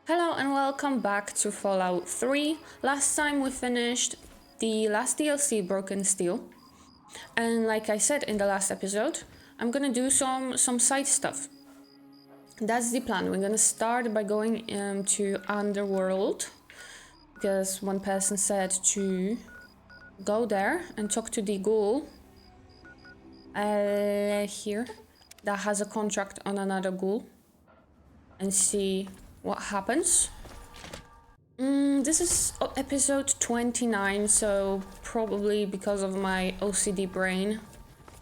Hello and welcome back to Fallout 3. Last time we finished the last DLC, Broken Steel. And like I said in the last episode, I'm gonna do some side stuff. That's the plan. We're gonna start by going to Underworld, because one person said to go there and talk to the ghoul here that has a contract on another ghoul and see what happens. This is episode 29, so probably because of my OCD brain,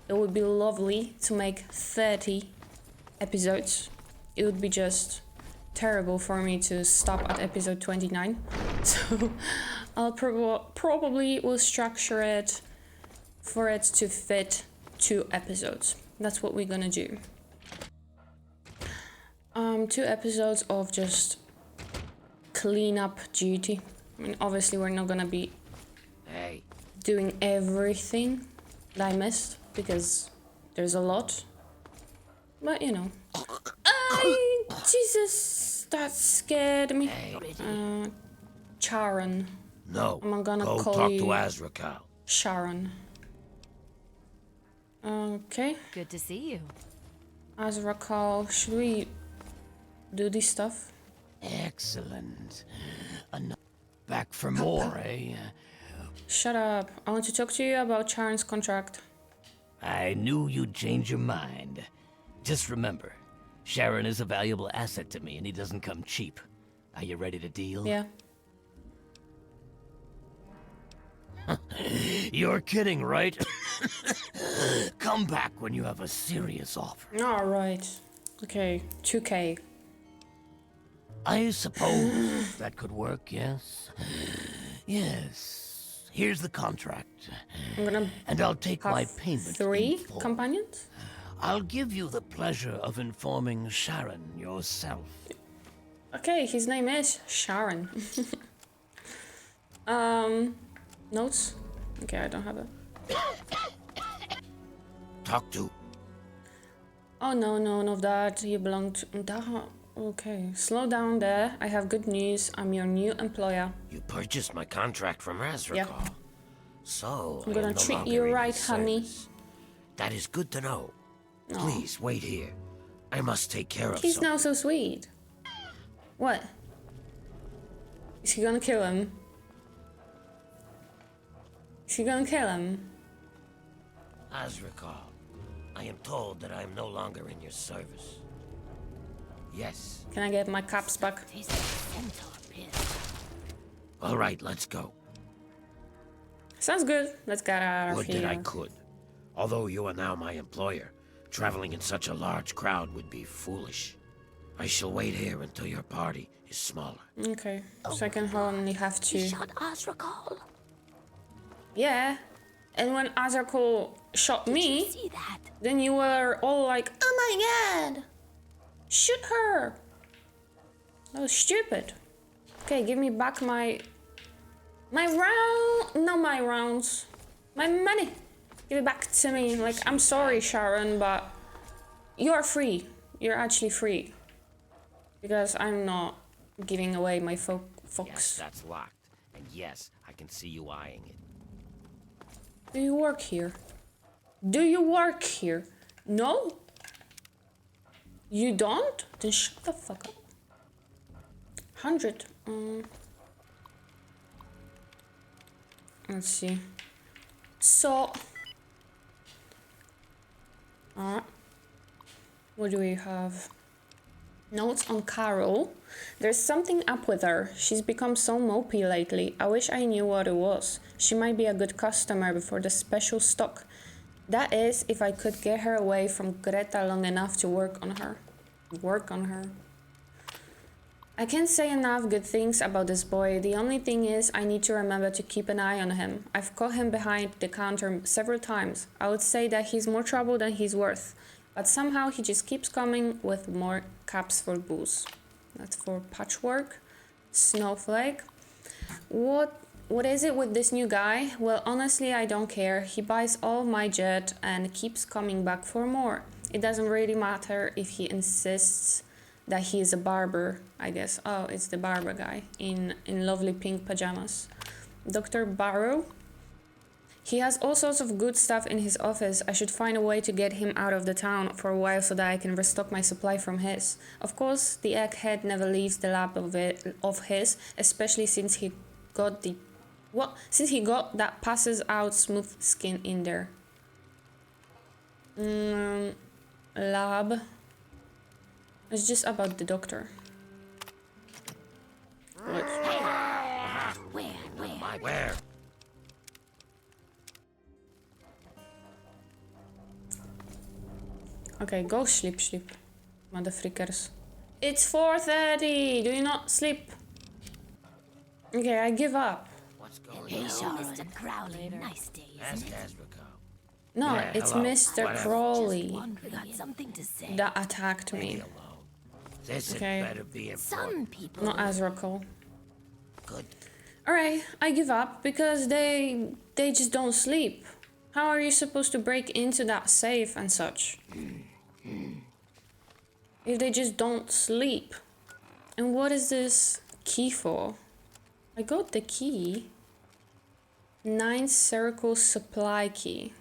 it would be lovely to make 30 episodes. It would be just terrible for me to stop at episode 29. So I'll probably will structure it for it to fit 2 episodes. That's what we're gonna do. 2 episodes of just cleanup duty. I mean, obviously we're not gonna be doing everything that I missed because there's a lot. But you know. Jesus, that scared me. Charon. No. I'm gonna go call talk you to Azrakal. Sharon. Okay. Good to see you. Azrakal, should we do this stuff? Excellent. Back for more, eh? Shut up. I want to talk to you about Charon's contract. I knew you'd change your mind. Just remember, Sharon is a valuable asset to me and he doesn't come cheap. Are you ready to deal? Yeah. You're kidding, right? Come back when you have a serious offer. Alright. Okay, 2K. I suppose that could work, yes? Yes. Here's the contract. I'm gonna And I'll take my have payment 3 in full. companions? I'll give you the pleasure of informing Sharon yourself. Okay, his name is Sharon. Notes? Okay, I don't have it. Talk to. Oh no, none of that. You belong to... Okay, slow down there. I have good news. I'm your new employer. You purchased my contract from Azrakal. Yeah. So I'm gonna I am no treat longer you in right, his honey. service. That is good to know. Aw. Please wait here. I must take care of He's something. now so sweet. What? Is he gonna kill him? Is he gonna kill him? Azrakal, I am told that I am no longer in your service. Yes. Can I get my caps back? Tastes like centaur piss. All right, let's go. Sounds good. Let's get out of Would here. that I could. Although you are now my employer, traveling in such a large crowd would be foolish. I shall wait here until your party is smaller. Okay, so I can only have 2. Shot Azrakal. Yeah, and when Azrakal shot me, See that? then you were all like, "Oh my god, shoot her!" That was stupid. Okay, give me back my rounds, my money. Give it back to me. Like, I'm sorry, Sharon, but you're free. You're actually free because I'm not giving away my Yes, fox. that's locked. And yes, I can see you eyeing it. Do you work here? Do you work here? No? You don't? Then shut the fuck up. 100. Let's see. So. What do we have? Notes on Carol. There's something up with her. She's become so mopey lately. I wish I knew what it was. She might be a good customer before the special stock. That is, if I could get her away from Greta long enough to work on her. I can't say enough good things about this boy. The only thing is, I need to remember to keep an eye on him. I've caught him behind the counter several times. I would say that he's more trouble than he's worth. But somehow he just keeps coming with more caps for booze. That's for Patchwork. Snowflake. What is it with this new guy? Well, honestly, I don't care. He buys all my jet and keeps coming back for more. It doesn't really matter if he insists that he is a barber, I guess. Oh, it's the barber guy in lovely pink pajamas. Dr. Barrow. He has all sorts of good stuff in his office. I should find a way to get him out of the town for a while so that I can restock my supply from his. Of course, the egghead never leaves the lab of his, especially since he got that passes out smooth skin in there. Lab. It's just about the doctor. What? Where? Okay, go sleep, motherfrickers. It's 4:30. Do you not sleep? Okay, I give up. What's going Hey, on? Mr. Crowley. Nice day, Ask isn't it? Azraco. No, Yeah, it's hello. Mr. Whatever. Crawley We got something to say. that attacked Leave me me. alone. This Okay. had better be Some important. people. Not Azraco. Good. Alright, I give up because they just don't sleep. How are you supposed to break into that safe and such? If they just don't sleep. And what is this key for? I got the key. 9th circle supply key.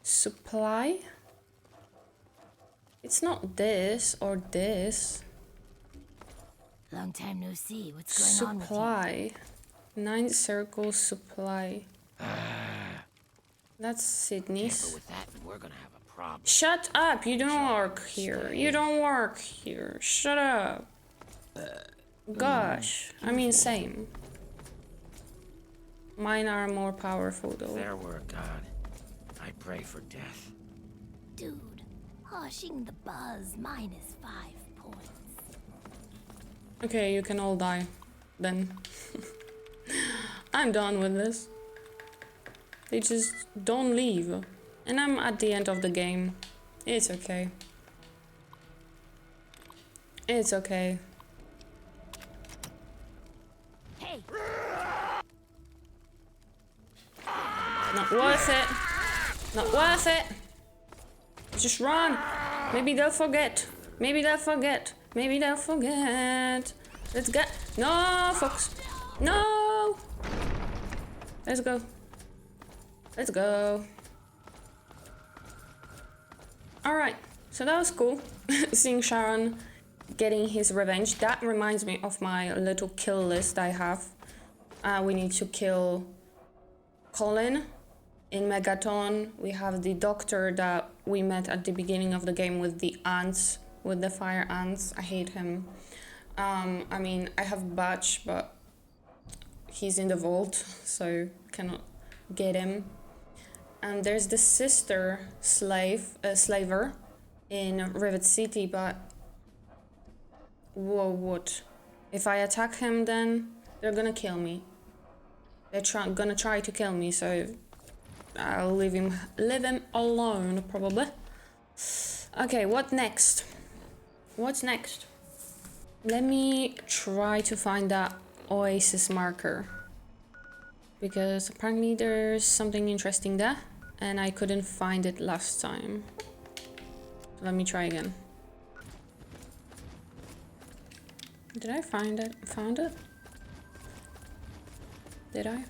Supply? It's not this or this. Long time no see. What's going on with you? Supply. 9th circle supply. That's Sydney's. But with that, we're gonna have a problem. Shut up! You don't work here. You don't work here. Shut up. Gosh. I mean, same. Mine are more powerful If though. there were a god, I pray for death. Dude, hushing the buzz minus 5 points. Okay, you can all die. Then. I'm done with this. They just don't leave. And I'm at the end of the game. It's okay. It's okay. Hey, Not worth it. Not worth it. Just run. Maybe they'll forget. Maybe they'll forget. Maybe they'll forget. Let's get. No, folks. No. Let's go. Let's go. Alright. So that was cool. Seeing Sharon getting his revenge. That reminds me of my little kill list I have. We need to kill Colin. In Megaton, we have the doctor that we met at the beginning of the game with the ants, with the fire ants. I hate him. I mean, I have Batch, but he's in the vault, so cannot get him. And there's the sister slaver in Rivet City, but whoa, what? If I attack him, then they're gonna kill me. They're gonna try to kill me, so I'll leave him alone, probably. Okay, what next? What's next? Let me try to find that Oasis marker. Because apparently there's something interesting there, and I couldn't find it last time. So let me try again. Did I find it? Found it? Did I?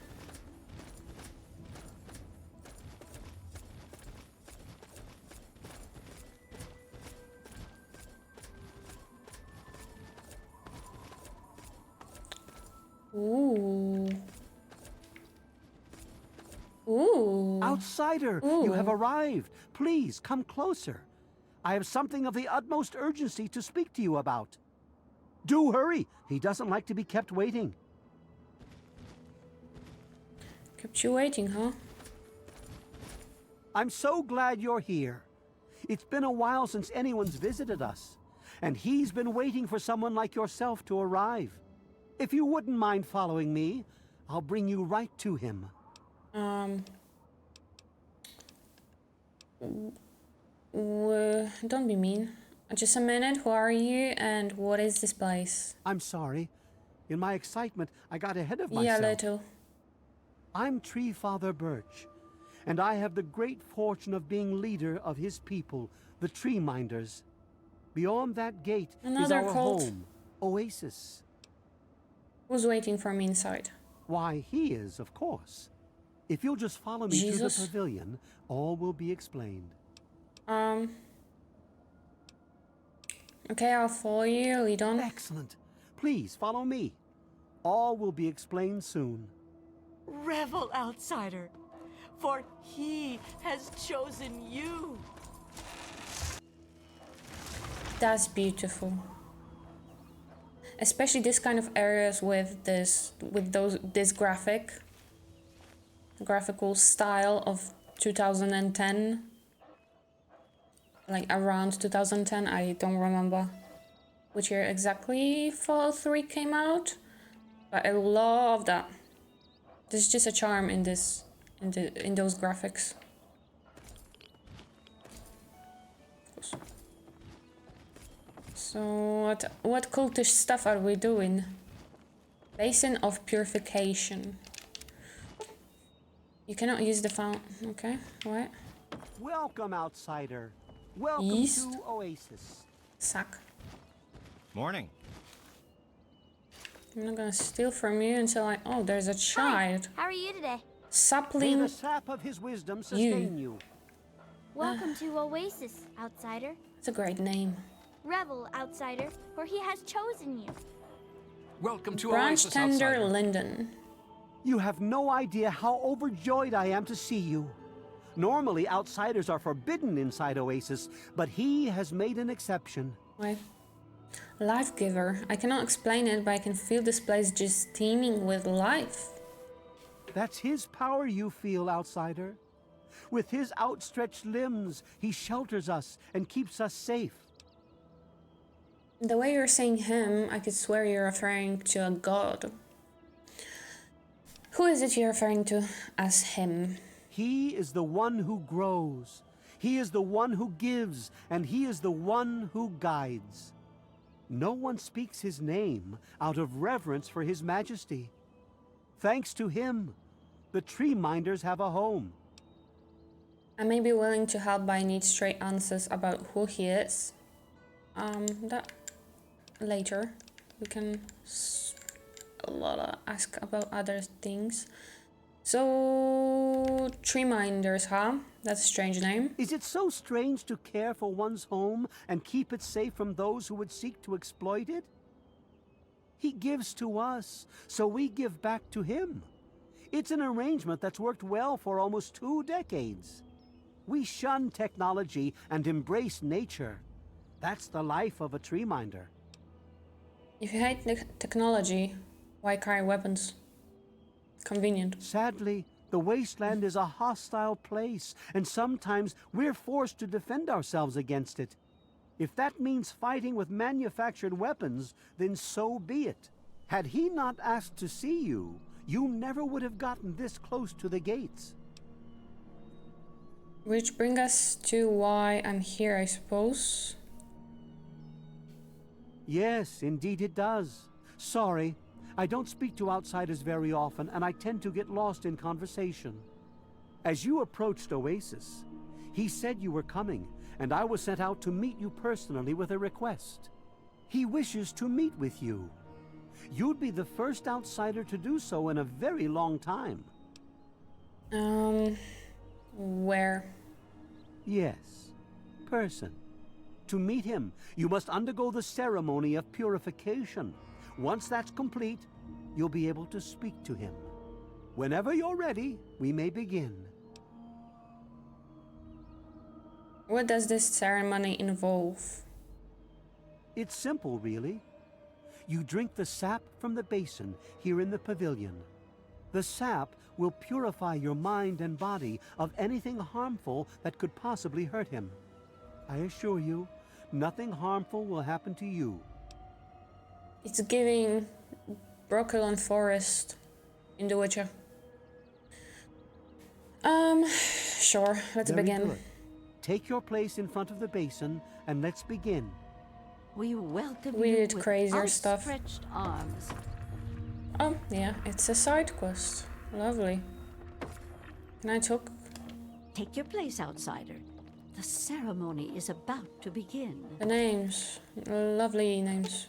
Ooh. Ooh. Outsider, you have arrived. Please come closer. I have something of the utmost urgency to speak to you about. Do hurry. He doesn't like to be kept waiting. Kept you waiting, huh? I'm so glad you're here. It's been a while since anyone's visited us, and he's been waiting for someone like yourself to arrive. If you wouldn't mind following me, I'll bring you right to him. Don't be mean. Just a minute, who are you and what is this place? I'm sorry. In my excitement, I got ahead of myself. Yeah, little. I'm Tree Father Birch, and I have the great fortune of being leader of his people, The Tree Minders. Beyond that gate is Another our cult. home, Oasis. Who's waiting for me inside? Why, he is, of course. If you'll just follow me to the Jesus. pavilion, all will be explained. Okay, I'll follow you. Lead on. Excellent. Please follow me. All will be explained soon. Revel, outsider, for he has chosen you. That's beautiful. Especially this kind of areas with this graphical style of 2010. Like around 2010, I don't remember which year exactly Fallout 3 came out, but I love that. There's just a charm in this, in those graphics. So what cultish stuff are we doing? Basin of Purification. You cannot use the fountain. Okay, what? Welcome, outsider. Welcome Yeast. to Oasis. Suck. Morning. I'm not gonna steal from you until I. Oh, there's a child. How are you today? May Sapling. the sap of his wisdom sustain you. Welcome to Oasis, outsider. It's a great name. Revel, outsider, for he has chosen you. Welcome to Branch Oasis, Tender outsider. Linden. You have no idea how overjoyed I am to see you. Normally, outsiders are forbidden inside Oasis, but he has made an exception. Wait. Life giver. I cannot explain it, but I can feel this place just teeming with life. That's his power you feel, outsider. With his outstretched limbs, he shelters us and keeps us safe. The way you're saying him, I could swear you're referring to a god. Who is it you're referring to as him? He is the one who grows. He is the one who gives, and he is the one who guides. No one speaks his name out of reverence for his majesty. Thanks to him, the Tree Minders have a home. I may be willing to help, but I need straight answers about who he is. That later. We can ask about other things. So, Tree Minders, huh? That's a strange name. Is it so strange to care for one's home and keep it safe from those who would seek to exploit it? He gives to us, so we give back to him. It's an arrangement that's worked well for almost 2 decades. We shun technology and embrace nature. That's the life of a tree minder. If you hate technology, why carry weapons? Convenient. Sadly, the wasteland is a hostile place, and sometimes we're forced to defend ourselves against it. If that means fighting with manufactured weapons, then so be it. Had he not asked to see you, you never would have gotten this close to the gates. Which brings us to why I'm here, I suppose. Yes, indeed it does. Sorry, I don't speak to outsiders very often, and I tend to get lost in conversation. As you approached Oasis, he said you were coming, and I was sent out to meet you personally with a request. He wishes to meet with you. You'd be the first outsider to do so in a very long time. Where? Yes, person. To meet him, you must undergo the ceremony of purification. Once that's complete, you'll be able to speak to him. Whenever you're ready, we may begin. What does this ceremony involve? It's simple, really. You drink the sap from the basin here in the pavilion. The sap will purify your mind and body of anything harmful that could possibly hurt him. I assure you, nothing harmful will happen to you. It's giving Brooklyn Forest in The Witcher. Sure, let's Very begin. good. Take your place in front of the basin and let's begin. We welcome We you did with crazier stuff. outstretched arms. Oh, yeah, it's a side quest. Lovely. Can I talk? Take your place, outsider. The ceremony is about to begin. The names. Lovely names.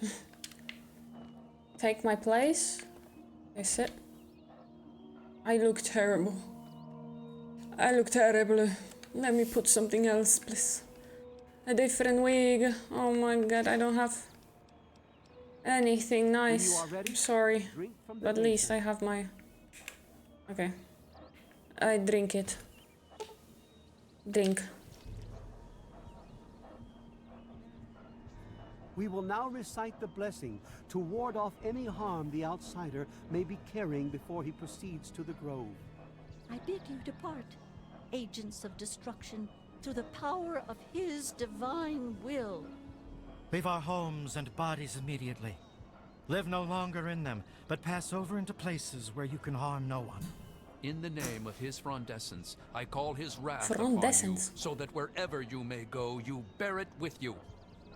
Take my place. I sit. I look terrible. I look terrible. Let me put something else, please. A different wig. Oh my god, I don't have anything nice. I'm sorry. But at least I have my... Okay. I drink it. Drink. We will now recite the blessing to ward off any harm the outsider may be carrying before he proceeds to the grove. I bid you depart, agents of destruction, through the power of his divine will. Leave our homes and bodies immediately. Live no longer in them, but pass over into places where you can harm no one. In the name of his frondescence, I call his wrath upon you, Frondescence. so that wherever you may go, you bear it with you.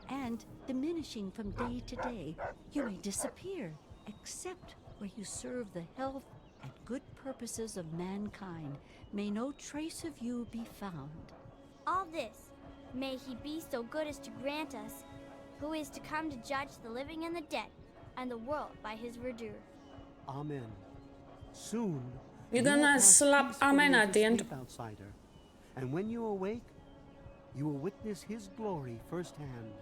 And, diminishing from day to day, you may disappear, except where you serve the health and good purposes of mankind. May no trace of you be found. All this, may he be so good as to grant us, who is to come to judge the living and the dead, and the world by his verdure. Amen. Soon, You're you will gonna pass slap peacefully amen into at the end. sleep, outsider. And when you awake, you will witness his glory firsthand.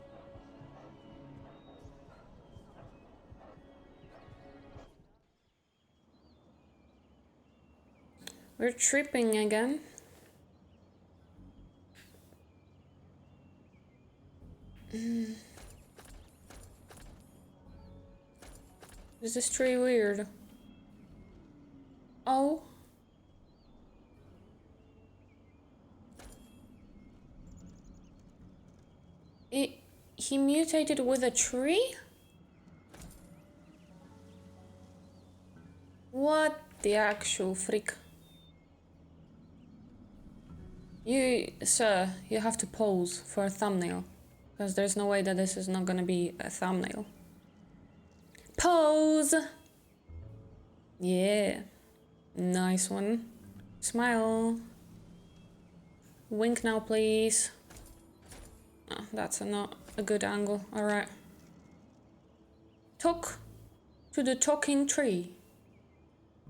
We're tripping again. This is pretty weird. Oh. He mutated with a tree? What the actual freak? Sir, you have to pose for a thumbnail. Because there's no way that this is not gonna be a thumbnail. Pose! Yeah. Nice one. Smile. Wink now, please. Oh, that's not a good angle. Alright. Talk to the talking tree.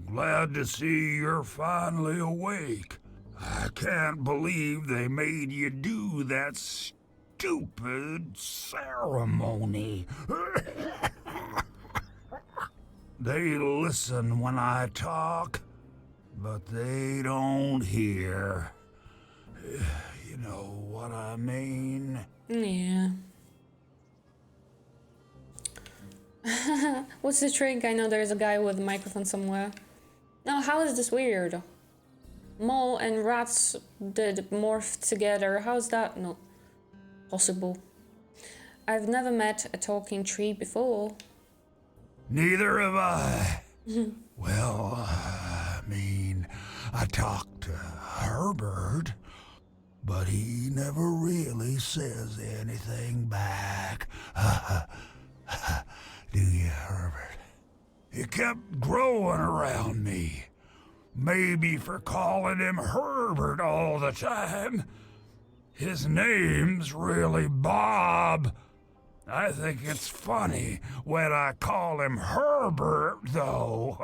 Glad to see you're finally awake. I can't believe they made you do that stupid ceremony. They listen when I talk, but they don't hear. You know what I mean? Yeah. What's the trick? I know there's a guy with a microphone somewhere. No, how is this weird? Mole and rats did morph together. How's that not possible? I've never met a talking tree before. Neither have I. Well, I mean, I talked to Herbert, but he never really says anything back. Do you, Herbert? He kept growing around me. Maybe for calling him Herbert all the time. His name's really Bob. I think it's funny when I call him Herbert, though.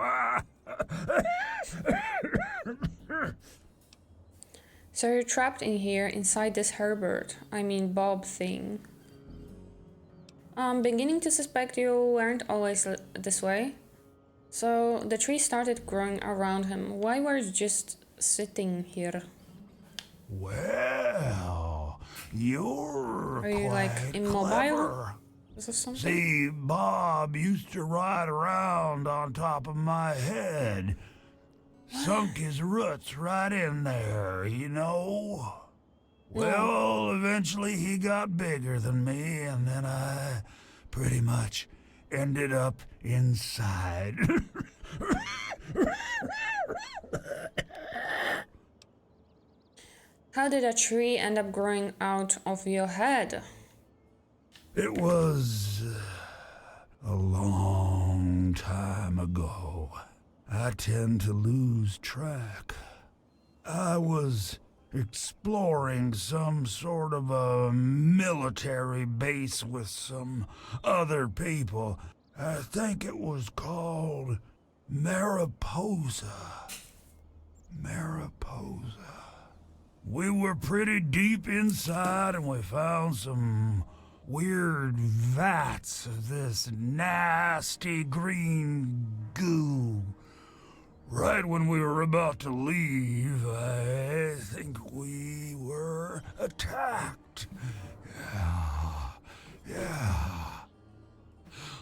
So you're trapped in here inside this Bob thing. I'm beginning to suspect you weren't always this way. So the tree started growing around him. Why were you just sitting here? Well, you're Are you like quite immobile? clever. Is this something? See, Bob used to ride around on top of my head. Sunk his roots right in there, you know? Well, eventually he got bigger than me, and then I pretty much ended up inside. How did a tree end up growing out of your head? It was a long time ago. I tend to lose track. I was exploring some sort of a military base with some other people. I think it was called Mariposa. Mariposa. We were pretty deep inside and we found some weird vats of this nasty green goo. Right when we were about to leave, I think we were attacked. Yeah.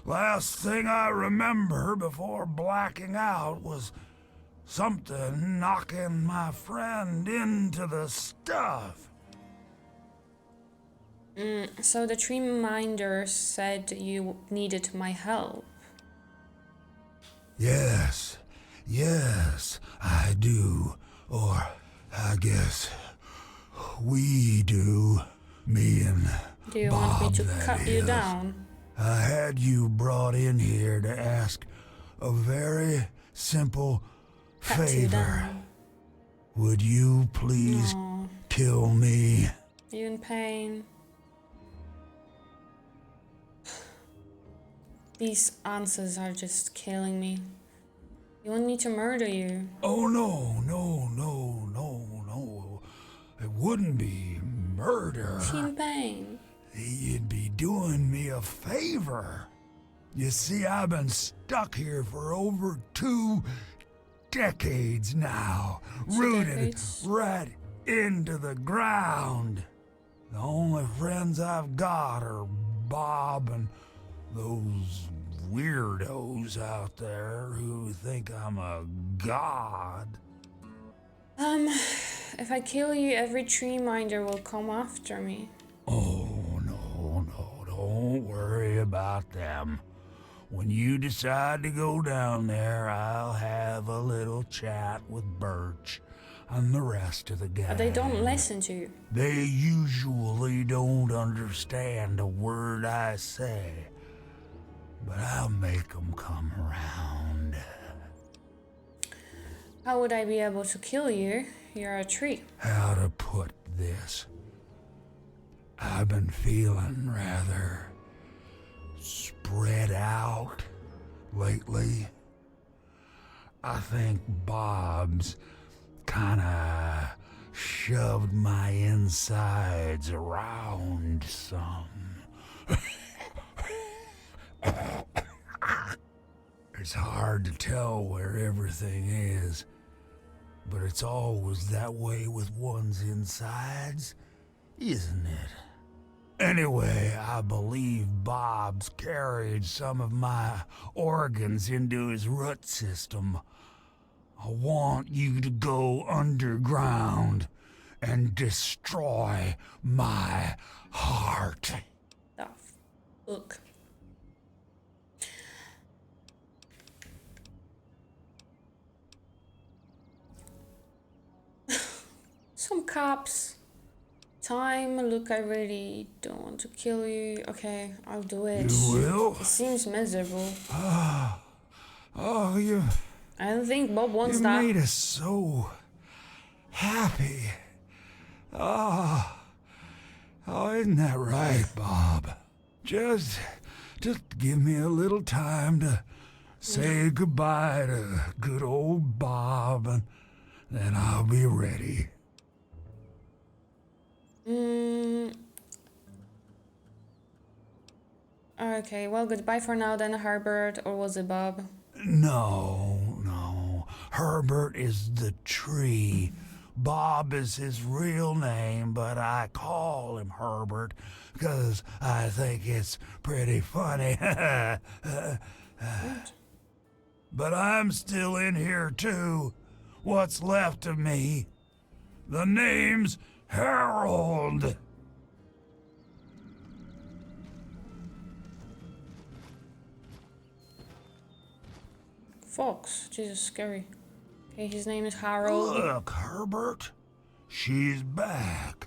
Last thing I remember before blacking out was something knocking my friend into the stuff. So the tree minder said you needed my help. Yes, I do. Or I guess we do. Me and Do you Bob, want me to that cut you is. down? I had you brought in here to ask a very simple Cut you favor. down. Would you please Aw. kill me? Are you in pain? These answers are just killing me. You want me to murder you? Oh, no. It wouldn't be murder. Is she in pain? You'd be doing me a favor. You see, I've been stuck here for over 2 decades now, 2 rooted decades? right into the ground. The only friends I've got are Bob and those weirdos out there who think I'm a god. If I kill you, every tree minder will come after me. Oh, no, don't worry about them. When you decide to go down there, I'll have a little chat with Birch and the rest of the guys. But they don't listen to you. They usually don't understand a word I say, but I'll make them come around. How would I be able to kill you? You're a tree. How to put this? I've been feeling rather spread out lately. I think Bob's kinda shoved my insides around some. It's hard to tell where everything is, but it's always that way with one's insides, isn't it? Anyway, I believe Bob's carried some of my organs into his root system. I want you to go underground and destroy my heart. The fuck. Some cops. Time. Look, I really don't want to kill you. Okay, I'll do it. You will? It seems miserable. Oh, you I don't think Bob wants you that. made us so happy. Oh, isn't that right, Bob? Just give me a little time to say goodbye to good old Bob, and then I'll be ready. Okay, well, goodbye for now then, Herbert, or was it Bob? No. Herbert is the tree. Bob is his real name, but I call him Herbert because I think it's pretty funny. But I'm still in here too. What's left of me? The name's Harold. Fox. Jesus, scary. Okay, his name is Harold. Look, Herbert, she's back.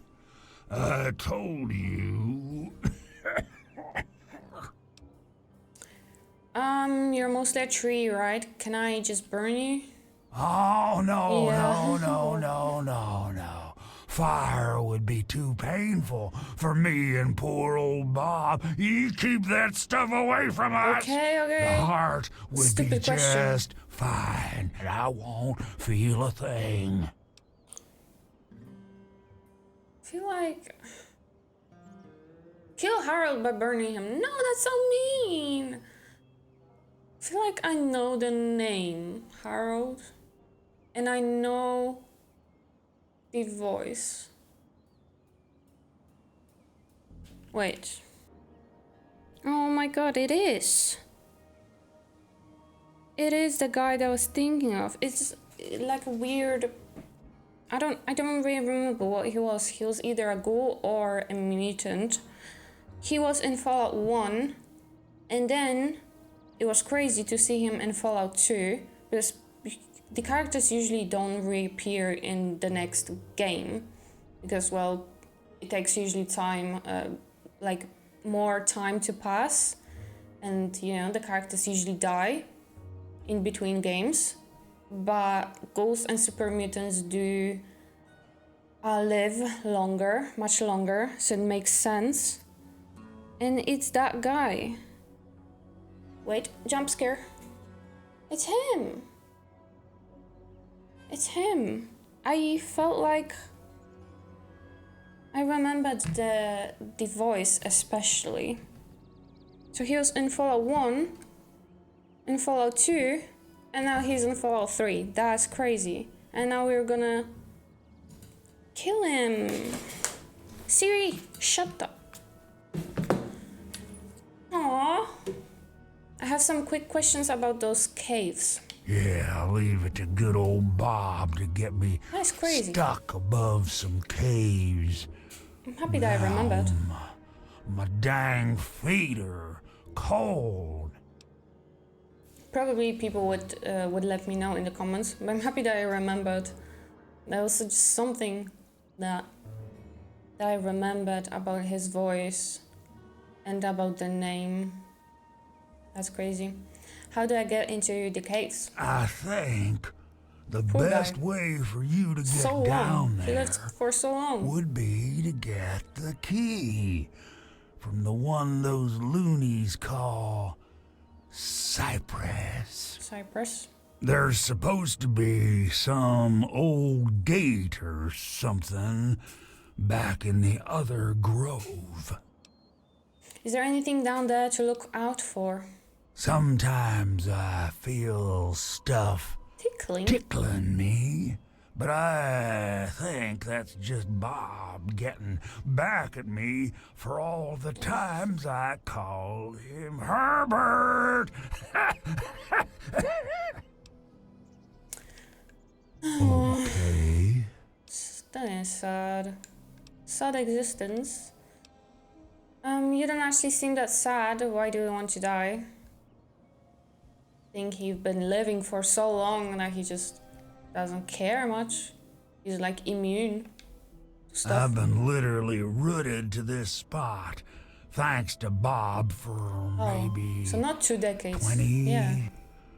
I told you. You're mostly a tree, right? Can I just burn you? Oh, no. Fire would be too painful for me and poor old Bob. You keep that stuff away from us. Okay, okay. The heart would Stupid be question. just fine, and I won't feel a thing. I feel like... Kill Harold by burning him. No, that's so mean. I feel like I know the name Harold. And I know the voice. Wait. Oh my god, it is. It is the guy that I was thinking of. It's like a weird... I don't really remember what he was. He was either a ghoul or a mutant. He was in Fallout 1, and then it was crazy to see him in Fallout 2, because the characters usually don't reappear in the next game, because, well, it takes usually time, like more time to pass, and, you know, the characters usually die in between games, but ghosts and super mutants do live longer, much longer, so it makes sense. And it's that guy. Wait, jump scare. It's him. It's him. I felt like I remembered the voice especially. So he was in Fallout 1, in Fallout 2, and now he's in Fallout 3. That's crazy. And now we're gonna kill him. Siri, shut up. Aww. I have some quick questions about those caves. Yeah, I'll leave it to good old Bob to get me That's crazy. stuck above some caves. I'm happy that I remembered. My dang feet are cold. Probably people would let me know in the comments, but I'm happy that I remembered. That was just something that I remembered about his voice and about the name. That's crazy. How do I get into the caves? I think the Poor best guy. way for you to get So down long. He there lived for so long. would be to get the key from the one those loonies call Cypress. Cypress. There's supposed to be some old gate or something back in the other grove. Is there anything down there to look out for? Sometimes I feel stuff tickling me, but I think that's just Bob getting back at me for all the times I called him Herbert. Okay. That is sad. Sad existence. You don't actually seem that sad. Why do you want to die? I think you've been living for so long that he just doesn't care much. He's like immune to stuff. I've been literally rooted to this spot, thanks to Bob for maybe So not 2 decades. 20 Yeah.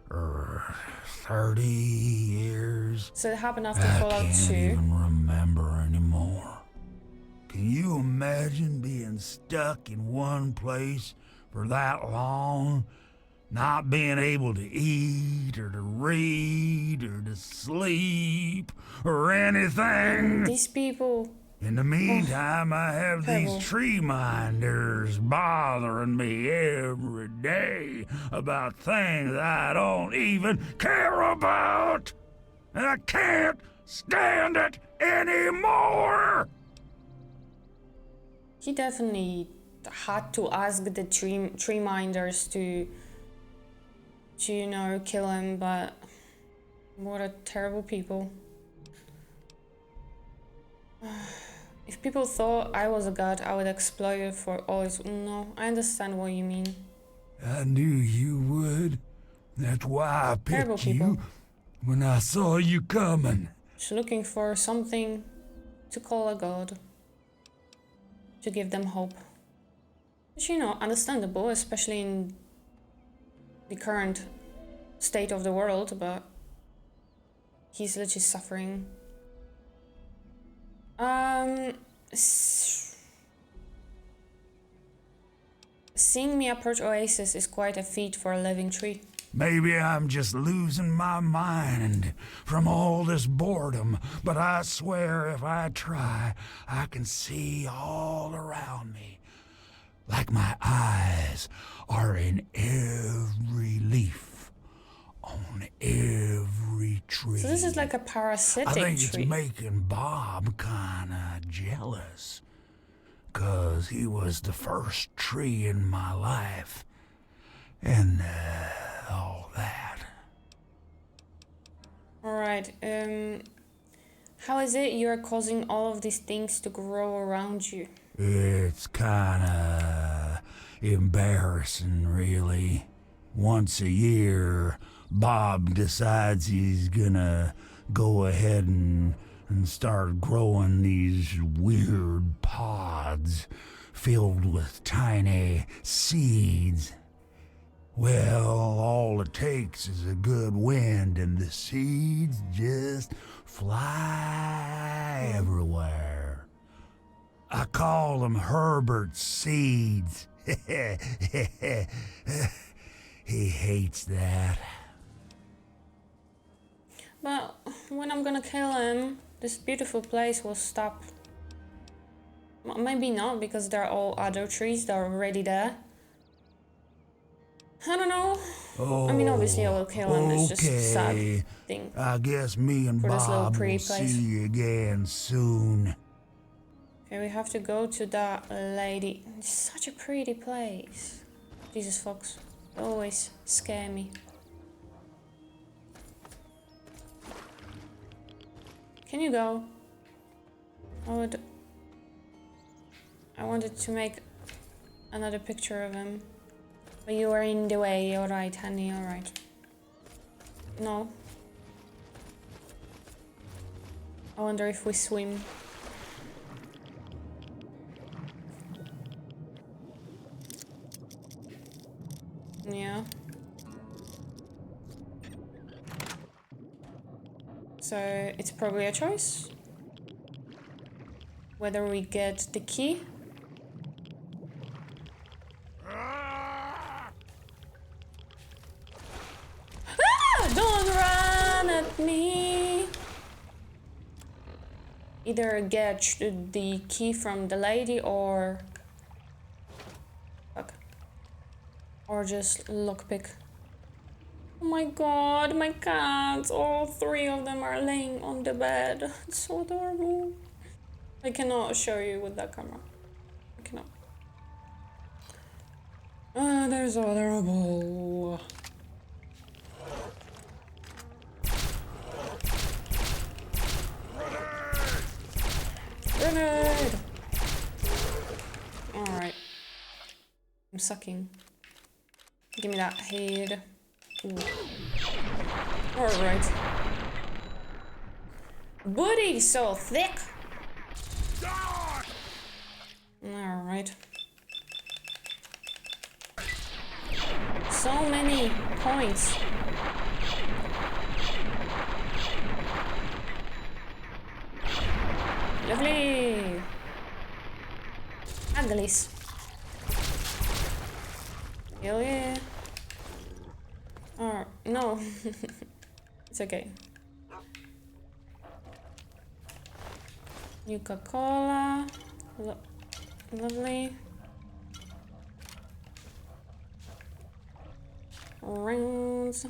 or 30 years. So it happened after I Fallout can't 2. even remember anymore. Can you imagine being stuck in one place for that long? Not being able to eat, or to read, or to sleep, or anything? These people... In the meantime, I have terrible. these tree minders bothering me every day about things I don't even care about. And I can't stand it anymore. He definitely had to ask the tree minders to you know, kill him, but what a terrible people. If people thought I was a god, I would exploit it for always. No, I understand what you mean. I knew you would. That's why I Terrible picked people. you when I saw you coming. Just looking for something to call a god. To give them hope. Which, you know, understandable, especially in the current state of the world, but he's literally suffering. Seeing me approach Oasis is quite a feat for a living tree. Maybe I'm just losing my mind from all this boredom, but I swear if I try, I can see all around me. Like my eyes are in every leaf, on every tree. So this is like a I parasitic think it's tree. making Bob kinda jealous, 'cause he was the first tree in my life, and all that. Alright, how is it you're causing all of these things to grow around you? It's kinda embarrassing, really. Once a year, Bob decides he's gonna go ahead and start growing these weird pods filled with tiny seeds. Well, all it takes is a good wind and the seeds just fly everywhere. I call them Herbert's seeds. He hates that. But when I'm gonna kill him, this beautiful place will stop. Maybe not, because there are all other trees that are already there. I don't know. I mean, obviously I will kill him. It's just a sad thing. I guess me and For this little Bob pretty will place. see you again soon. Okay, we have to go to that lady. It's such a pretty place. Jesus Fox. They always scare me. Can you go? I wanted to make another picture of him. But you are in the way, alright, honey, alright. No. I wonder if we swim. Yeah. So it's probably a choice. Whether we get the key. Don't run at me! Either get the key from the lady or... Fuck. Or just lockpick. Oh my god, my cats! All three of them are laying on the bed. It's so adorable. I cannot show you with that camera. I cannot. Ah, they're so adorable. Grenade! Alright. I'm sucking. Give me that head. Alright. Booty so thick! Alright. So many points. Lovely. Uglies. Hell yeah. Oh, no. It's okay. Coca-Cola. Lovely. Rings.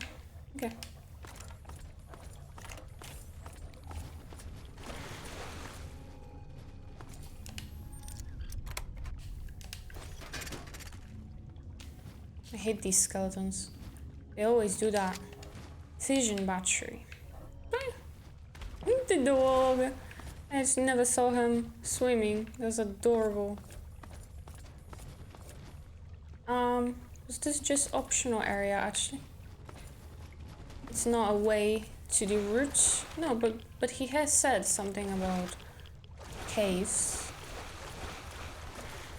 Okay. I hate these skeletons. They always do that. Fission battery. The dog. I just never saw him swimming. That's adorable. Is this just optional area actually? It's not a way to the roots. No, but he has said something about caves.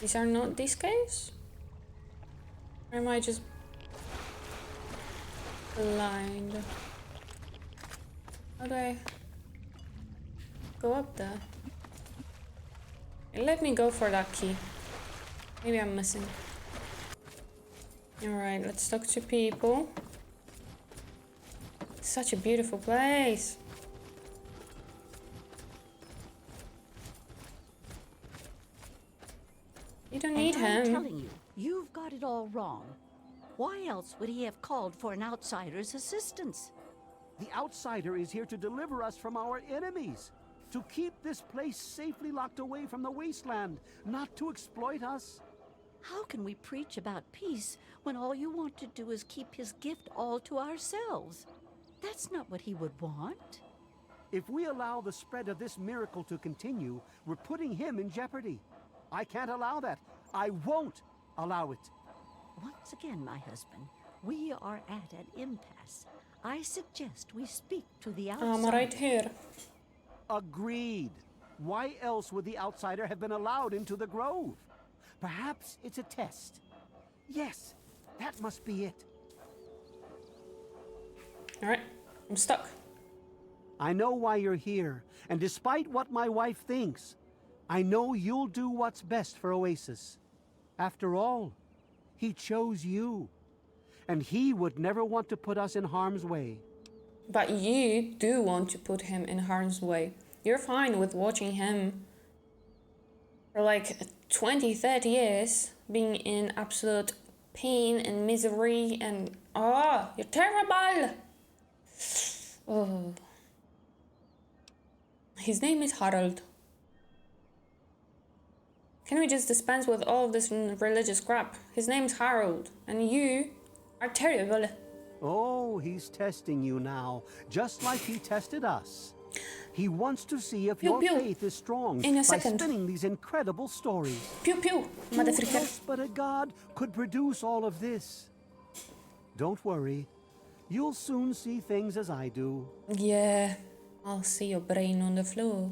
These are not these caves? Or am I just blind? How do I go up there? Let me go for that key. Maybe I'm missing. Alright, let's talk to people. Such a beautiful place. You don't need And I'm him. telling you, you've got it all wrong. Why else would he have called for an outsider's assistance? The outsider is here to deliver us from our enemies, to keep this place safely locked away from the wasteland, not to exploit us. How can we preach about peace when all you want to do is keep his gift all to ourselves? That's not what he would want. If we allow the spread of this miracle to continue, we're putting him in jeopardy. I can't allow that. I won't allow it. Once again, my husband, we are at an impasse. I suggest we speak to the outsider. I'm right here. Agreed. Why else would the outsider have been allowed into the grove? Perhaps it's a test. Yes, that must be it. Alright, I'm stuck. I know why you're here, and despite what my wife thinks, I know you'll do what's best for Oasis. After all, he chose you, and he would never want to put us in harm's way. But you do want to put him in harm's way. You're fine with watching him for like 20, 30 years being in absolute pain and misery and... Oh, you're terrible! Oh. His name is Harold. Can we just dispense with all of this religious crap? His name's Harold, and you are terrible. Oh, he's testing you now, just like he tested us. He wants to see if Pew, your pew. faith is strong In a by second. spinning these incredible stories. Pew pew, Who motherfucker. else but a god could produce all of this? Don't worry. You'll soon see things as I do. Yeah, I'll see your brain on the floor.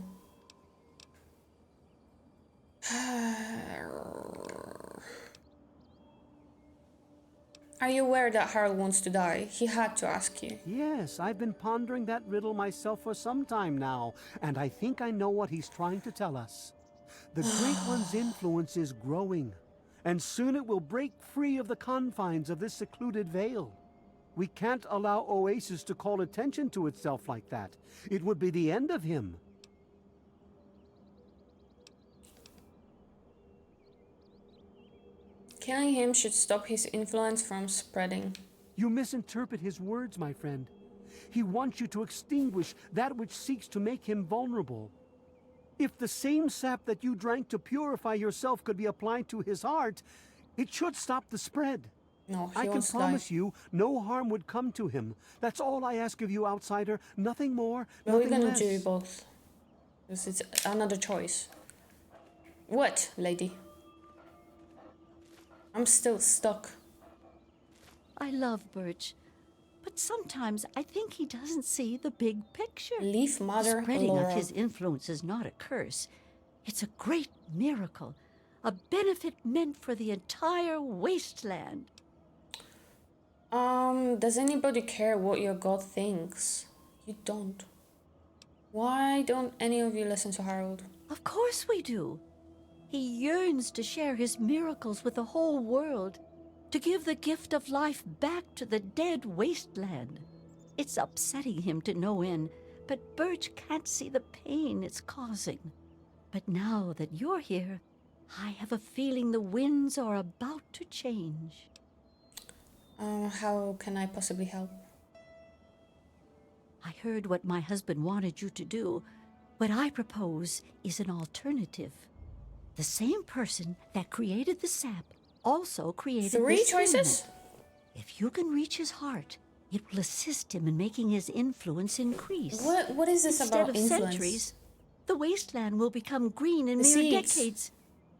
Are you aware that Harold wants to die? He had to ask you. Yes, I've been pondering that riddle myself for some time now, and I think I know what he's trying to tell us. The Great One's influence is growing, and soon it will break free of the confines of this secluded vale. We can't allow Oasis to call attention to itself like that. It would be the end of him. Killing him should stop his influence from spreading. You misinterpret his words, my friend. He wants you to extinguish that which seeks to make him vulnerable. If the same sap that you drank to purify yourself could be applied to his heart, it should stop the spread. No, he I can wants to die. promise you no harm would come to him. That's all I ask of you, outsider. Nothing more, But we're nothing gonna less. do both. Because it's another choice. What, lady? I'm still stuck. I love Birch, but sometimes I think he doesn't see the big picture. Leaf Mother The spreading Laura. of his influence is not a curse. It's a great miracle, a benefit meant for the entire wasteland. Does anybody care what your god thinks? You don't. Why don't any of you listen to Harold? Of course we do. He yearns to share his miracles with the whole world, to give the gift of life back to the dead wasteland. It's upsetting him to no end, but Birch can't see the pain it's causing. But now that you're here, I have a feeling the winds are about to change. How can I possibly help? I heard what my husband wanted you to do. What I propose is an alternative. The same person that created the sap also created 3 this choices? human. If you can reach his heart, it will assist him in making his influence increase. What is this Instead about of influence? centuries, the wasteland will become green in The mere seeds. decades.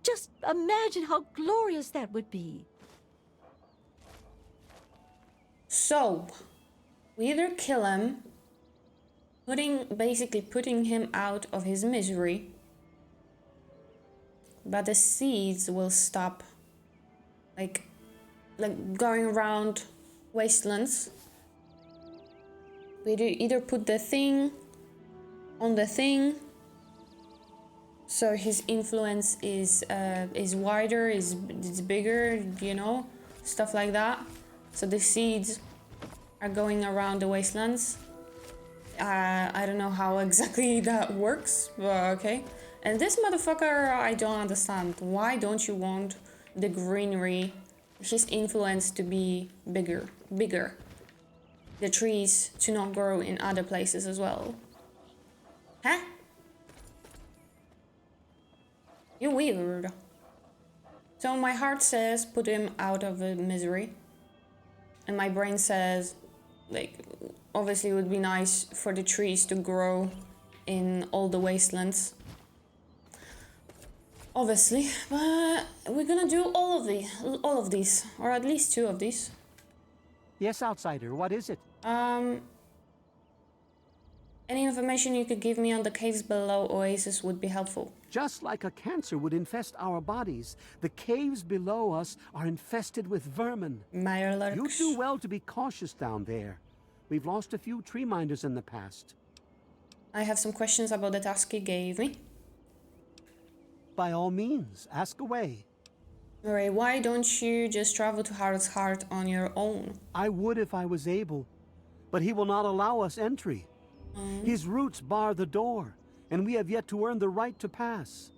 Just imagine how glorious that would be. So, we either kill him, basically putting him out of his misery, but the seeds will stop, like going around wastelands. We either put the thing on the thing, So his influence is wider, is bigger, you know, stuff like that. So the seeds are going around the wastelands. I don't know how exactly that works, but okay. And this motherfucker, I don't understand. Why don't you want the greenery, his influence to be bigger? The trees to not grow in other places as well. Huh? You're weird. So my heart says put him out of misery. And my brain says, like, obviously it would be nice for the trees to grow in all the wastelands. Obviously, but we're gonna do all of these, or at least 2 of these. Yes, outsider, what is it? Any information you could give me on the caves below Oasis would be helpful. Just like a cancer would infest our bodies, the caves below us are infested with vermin. Mirelurks. You do well to be cautious down there. We've lost a few tree minders in the past. I have some questions about the task he gave me. By all means, ask away. Alright, why don't you just travel to Hard's Heart on your own? I would if I was able, but he will not allow us entry. His roots bar the door, and we have yet to earn the right to pass.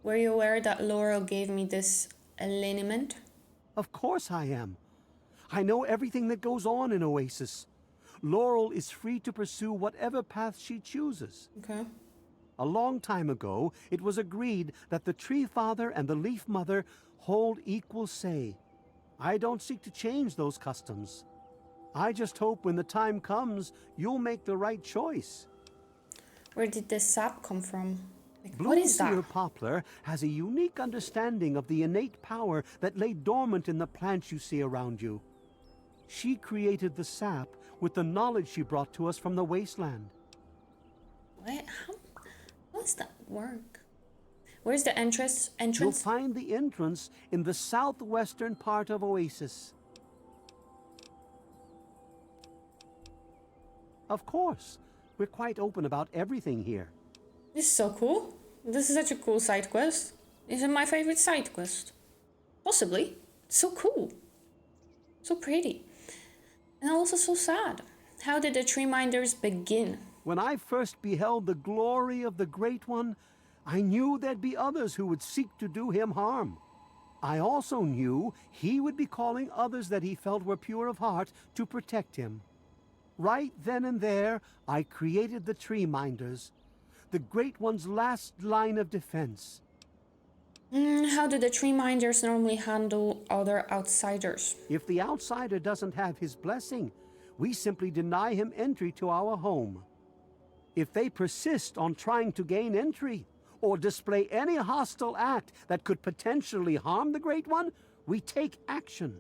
Were you aware that Laurel gave me this liniment? Of course I am. I know everything that goes on in Oasis. Laurel is free to pursue whatever path she chooses. Okay. A long time ago, it was agreed that the Tree Father and the Leaf Mother hold equal say. I don't seek to change those customs. I just hope when the time comes, you'll make the right choice. Where did this sap come from? Like, what is that? Bloomseer Poplar has a unique understanding of the innate power that lay dormant in the plants you see around you. She created the sap with the knowledge she brought to us from the wasteland. What? How does that work? Where's the entrance? You'll find the entrance in the southwestern part of Oasis. Of course, we're quite open about everything here. This is so cool. This is such a cool side quest. Is it my favorite side quest? Possibly. So cool. So pretty. And also so sad. How did the Tree Minders begin? When I first beheld the glory of the Great One, I knew there'd be others who would seek to do him harm. I also knew he would be calling others that he felt were pure of heart to protect him. Right then and there, I created the Tree Minders, the Great One's last line of defense. How do the Tree Minders normally handle other outsiders? If the outsider doesn't have his blessing, we simply deny him entry to our home. If they persist on trying to gain entry, or display any hostile act that could potentially harm the Great One, we take action.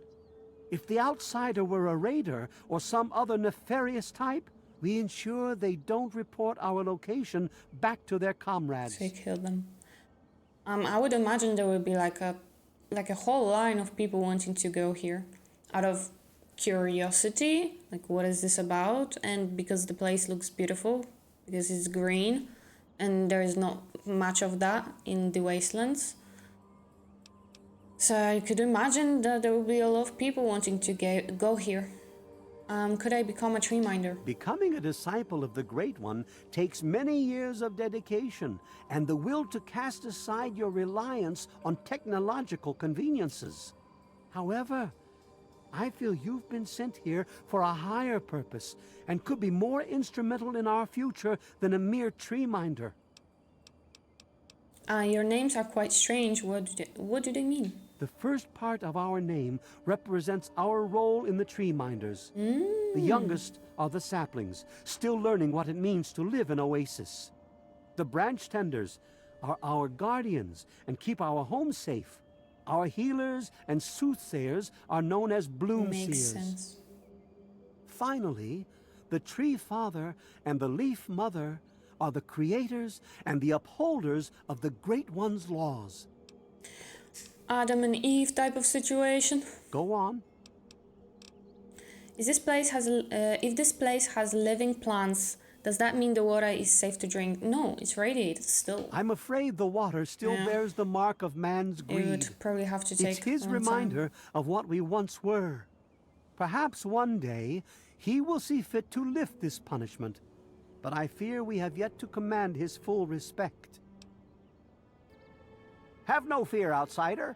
If the outsider were a raider or some other nefarious type, we ensure they don't report our location back to their comrades. So you kill them. I would imagine there would be like a whole line of people wanting to go here out of curiosity, like what is this about, and because the place looks beautiful, because it's green, and there is not much of that in the wastelands. So I could imagine that there would be a lot of people wanting to go here. Could I become a tree minder? Becoming a disciple of the Great One takes many years of dedication and the will to cast aside your reliance on technological conveniences. However, I feel you've been sent here for a higher purpose and could be more instrumental in our future than a mere tree minder. Your names are quite strange. What do they mean? The first part of our name represents our role in the Tree Minders. The youngest are the saplings, still learning what it means to live in Oasis. The branch tenders are our guardians and keep our home safe. Our healers and soothsayers are known as bloom Makes seers. sense. Finally, the Tree Father and the Leaf Mother are the creators and the upholders of the Great One's laws. Adam and Eve type of situation. Go on. If this place has living plants, Does that mean the water is safe to drink? No, it's radiated still. I'm afraid the water still bears the mark of man's You greed. would probably have to take It's his one reminder of what we once were. Perhaps one day he will see fit to lift this punishment, but I fear we have yet to command his full respect. Have no fear, outsider.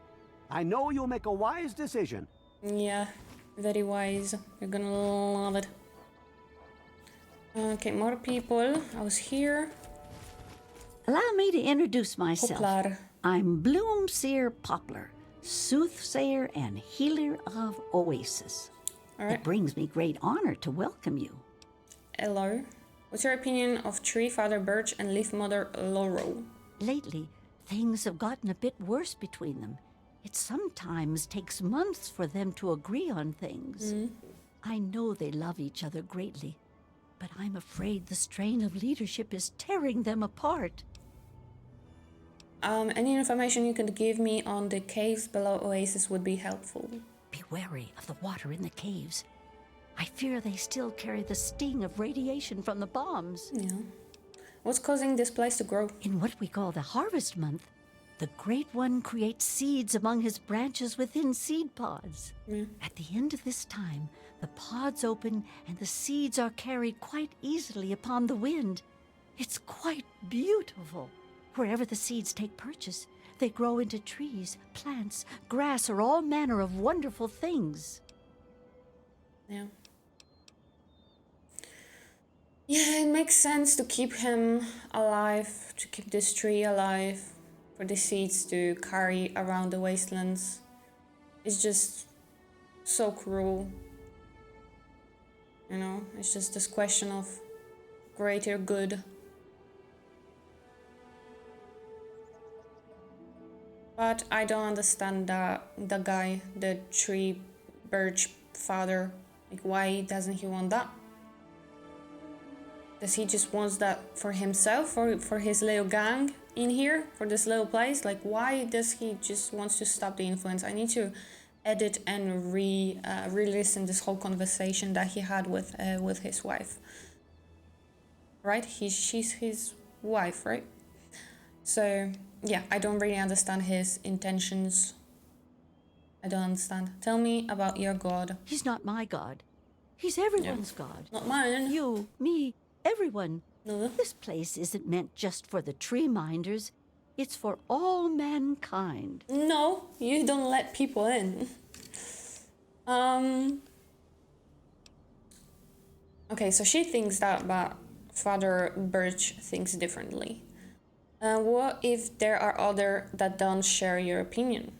I know you'll make a wise decision. time. Yeah, very wise. You're gonna love it. Okay, more people. I was here. Allow me to introduce myself. Poplar. I'm Bloomseer Poplar, soothsayer and healer of Oasis. All right. It brings me great honor to welcome you. Hello. What's your opinion of Tree Father Birch and Leaf Mother Laurel? Lately, things have gotten a bit worse between them. It sometimes takes months for them to agree on things. I know they love each other greatly, but I'm afraid the strain of leadership is tearing them apart. Any information you could give me on the caves below Oasis would be helpful. Be wary of the water in the caves. I fear they still carry the sting of radiation from the bombs. Yeah. What's causing this place to grow? In what we call the harvest month, the Great One creates seeds among his branches within seed pods. Yeah. At the end of this time, the pods open and the seeds are carried quite easily upon the wind. It's quite beautiful. Wherever the seeds take purchase, they grow into trees, plants, grass, or all manner of wonderful things. Yeah. Yeah, it makes sense to keep him alive, to keep this tree alive, for the seeds to carry around the wastelands. It's just so cruel. You know, it's just this question of greater good. But I don't understand the guy, the Tree Birch father. Like, why doesn't he want that? Does he just want that for himself, or for his little gang in here, for this little place? Like, why does he just wants to stop the influence? I need to edit and re-listen this whole conversation that he had with his wife. Right? She's his wife, right? So yeah, I don't really understand his intentions. I don't understand. Tell me about your god. He's not my god. He's everyone's god. Not mine. You, me, everyone. No. This place isn't meant just for the tree minders. It's for all mankind. No, you don't let people in. Okay, so she thinks that, but Father Birch thinks differently. What if there are other that don't share your opinion?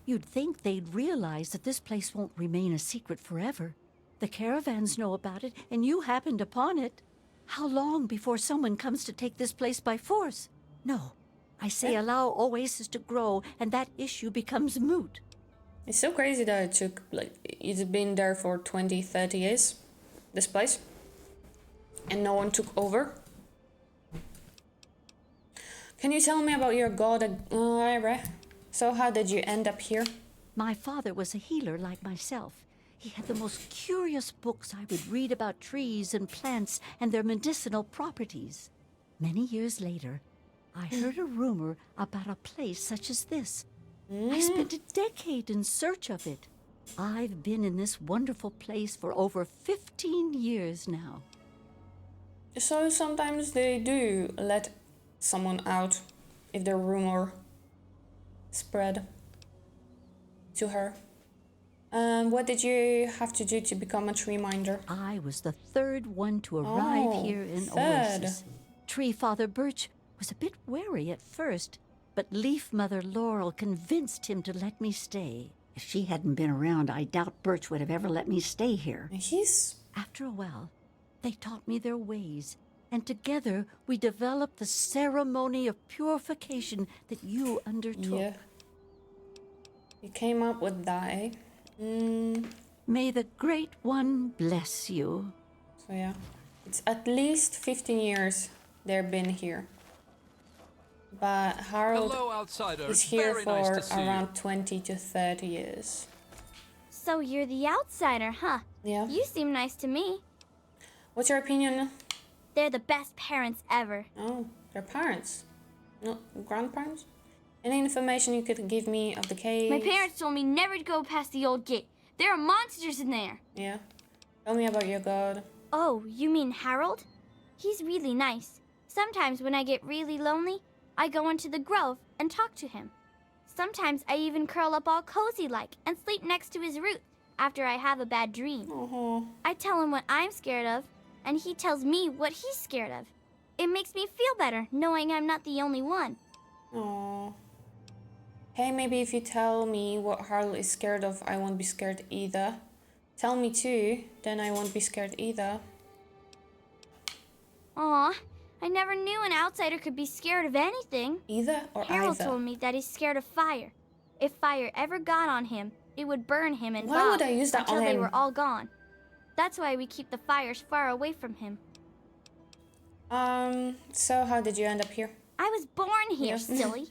You'd think they'd realize that this place won't remain a secret forever. The caravans know about it, and you happened upon it. How long before someone comes to take this place by force? No, I say allow Oasis to grow, and that issue becomes moot. It's so crazy that it took, like, it's been there for 20, 30 years, this place, and no one took over. Can you tell me about your god, Ira? So how did you end up here? My father was a healer like myself. He had the most curious books I would read about trees and plants and their medicinal properties. Many years later, I heard a rumor about a place such as this. I spent a decade in search of it. I've been in this wonderful place for over 15 years now. So sometimes they do let someone out if the rumor spread to her. What did you have to do to become a tree minder? I was the third one to arrive here in Oasis. Tree Father Birch was a bit wary at first, but Leaf Mother Laurel convinced him to let me stay. If she hadn't been around, I doubt Birch would have ever let me stay here. After a while, they taught me their ways, and together we developed the ceremony of purification that you undertook. Yeah. You came up with that, eh? May the Great One bless you. So yeah, it's at least 15 years they've been here. But Harold Hello, outsider. is here Very for nice to see around you. 20 to 30 years. So you're the outsider, huh? Yeah. You seem nice to me. What's your opinion They're the best parents ever. Oh, they're parents. No, grandparents? Any information you could give me of the cave? My parents told me never to go past the old gate. There are monsters in there. Yeah. Tell me about your god. Oh, you mean Harold? He's really nice. Sometimes when I get really lonely, I go into the grove and talk to him. Sometimes I even curl up all cozy-like and sleep next to his roots after I have a bad dream. Oh. I tell him what I'm scared of, and he tells me what he's scared of. It makes me feel better knowing I'm not the only one. Oh. Hey, maybe if you tell me what Harold is scared of, I won't be scared either. Tell me too, then I won't be scared either. Aw, I never knew an outsider could be scared of anything. Either or Harold either? told me that he's scared of fire. If fire ever got on him, it would burn him and Why Bob would I use that until on they him? were all gone. That's why we keep the fires far away from him. So how did you end up here? I was born here, Yeah. silly.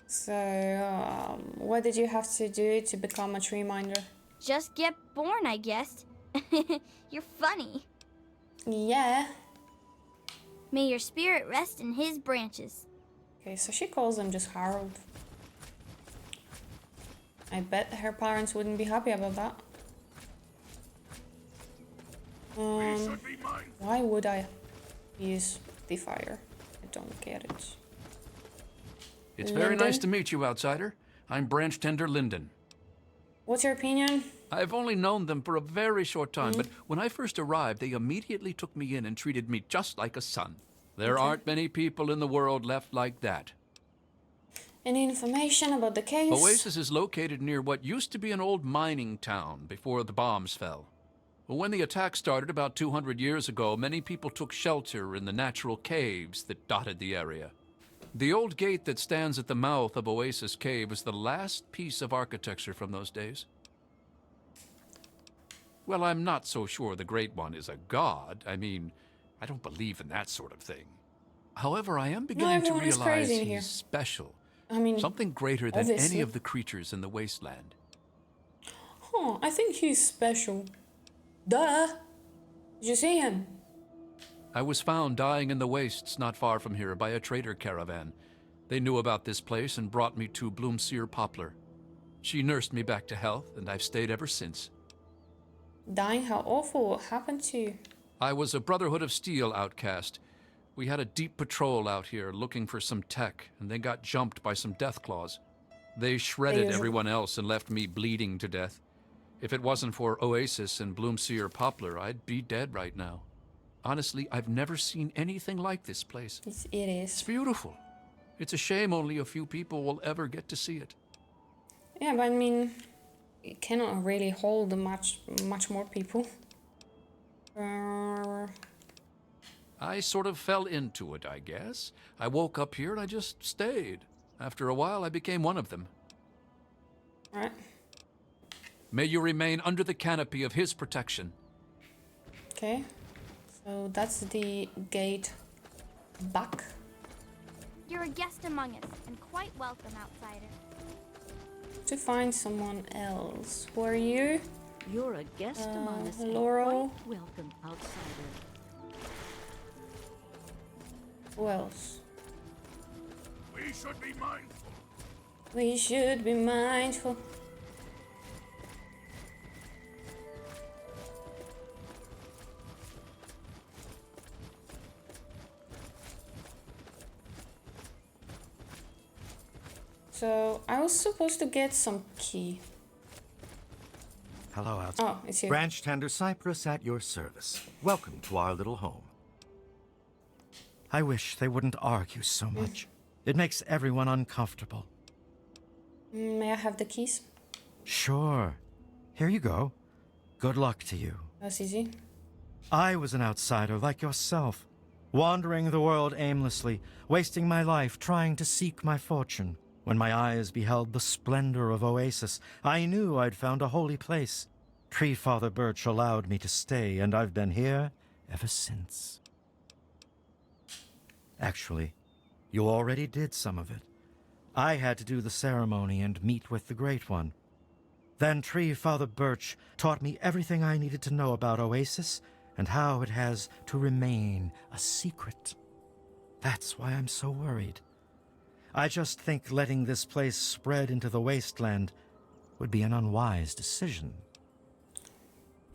So, what did you have to do to become a tree minder? Just get born, I guess. You're funny. Yeah. May your spirit rest in his branches. Okay, so she calls him just Harold. I bet her parents wouldn't be happy about that. Why would I use the fire? I don't get it. It's very nice Lyndon? to meet you, outsider. I'm branch tender Lyndon. What's your opinion? I've only known them for a very short time, but when I first arrived, they immediately took me in and treated me just like a son. There aren't many people in the world left like that. Any information about the case? Oasis is located near what used to be an old mining town before the bombs fell. When the attack started about 200 years ago, many people took shelter in the natural caves that dotted the area. The old gate that stands at the mouth of Oasis Cave is the last piece of architecture from those days. Well, I'm not so sure the Great One is a god. I mean, I don't believe in that sort of thing. However, I am beginning to everyone is realize crazy in here. he's special. I mean, Something greater than obviously. any of the creatures in the wasteland. Huh, I think he's special. Duh! Did you see him? I was found dying in the wastes not far from here by a trader caravan. They knew about this place and brought me to Bloomseer Poplar. She nursed me back to health, and I've stayed ever since. Dying? How awful. What happened to you? I was a Brotherhood of Steel outcast. We had a deep patrol out here looking for some tech, and they got jumped by some Deathclaws. They shredded usual- everyone else and left me bleeding to death. If it wasn't for Oasis and Bloomseer Poplar, I'd be dead right now. Honestly, I've never seen anything like this place. It It's is. beautiful. It's a shame only a few people will ever get to see it. Yeah, but I mean, it cannot really hold much more people. I sort of fell into it, I guess. I woke up here and I just stayed. After a while, I became one of them. Right. May you remain under the canopy of his protection. Okay. So that's the gate back. You're a guest among us, and quite welcome, outsider. To find someone else. Who are you? You're a guest among us. and Laurel. quite welcome, outsider. Who else? We should be mindful. We should be mindful. So I was supposed to get some key. Hello, outside. Oh, it's you. Branch tender Cypress at your service. Welcome to our little home. I wish they wouldn't argue so much. It makes everyone uncomfortable. May I have the keys? Sure. Here you go. Good luck to you. That's easy. I was an outsider like yourself, wandering the world aimlessly, wasting my life trying to seek my fortune. When my eyes beheld the splendor of Oasis, I knew I'd found a holy place. Tree Father Birch allowed me to stay, and I've been here ever since. Actually, you already did some of it. I had to do the ceremony and meet with the Great One. Then Tree Father Birch taught me everything I needed to know about Oasis and how it has to remain a secret. That's why I'm so worried. I just think letting this place spread into the wasteland would be an unwise decision.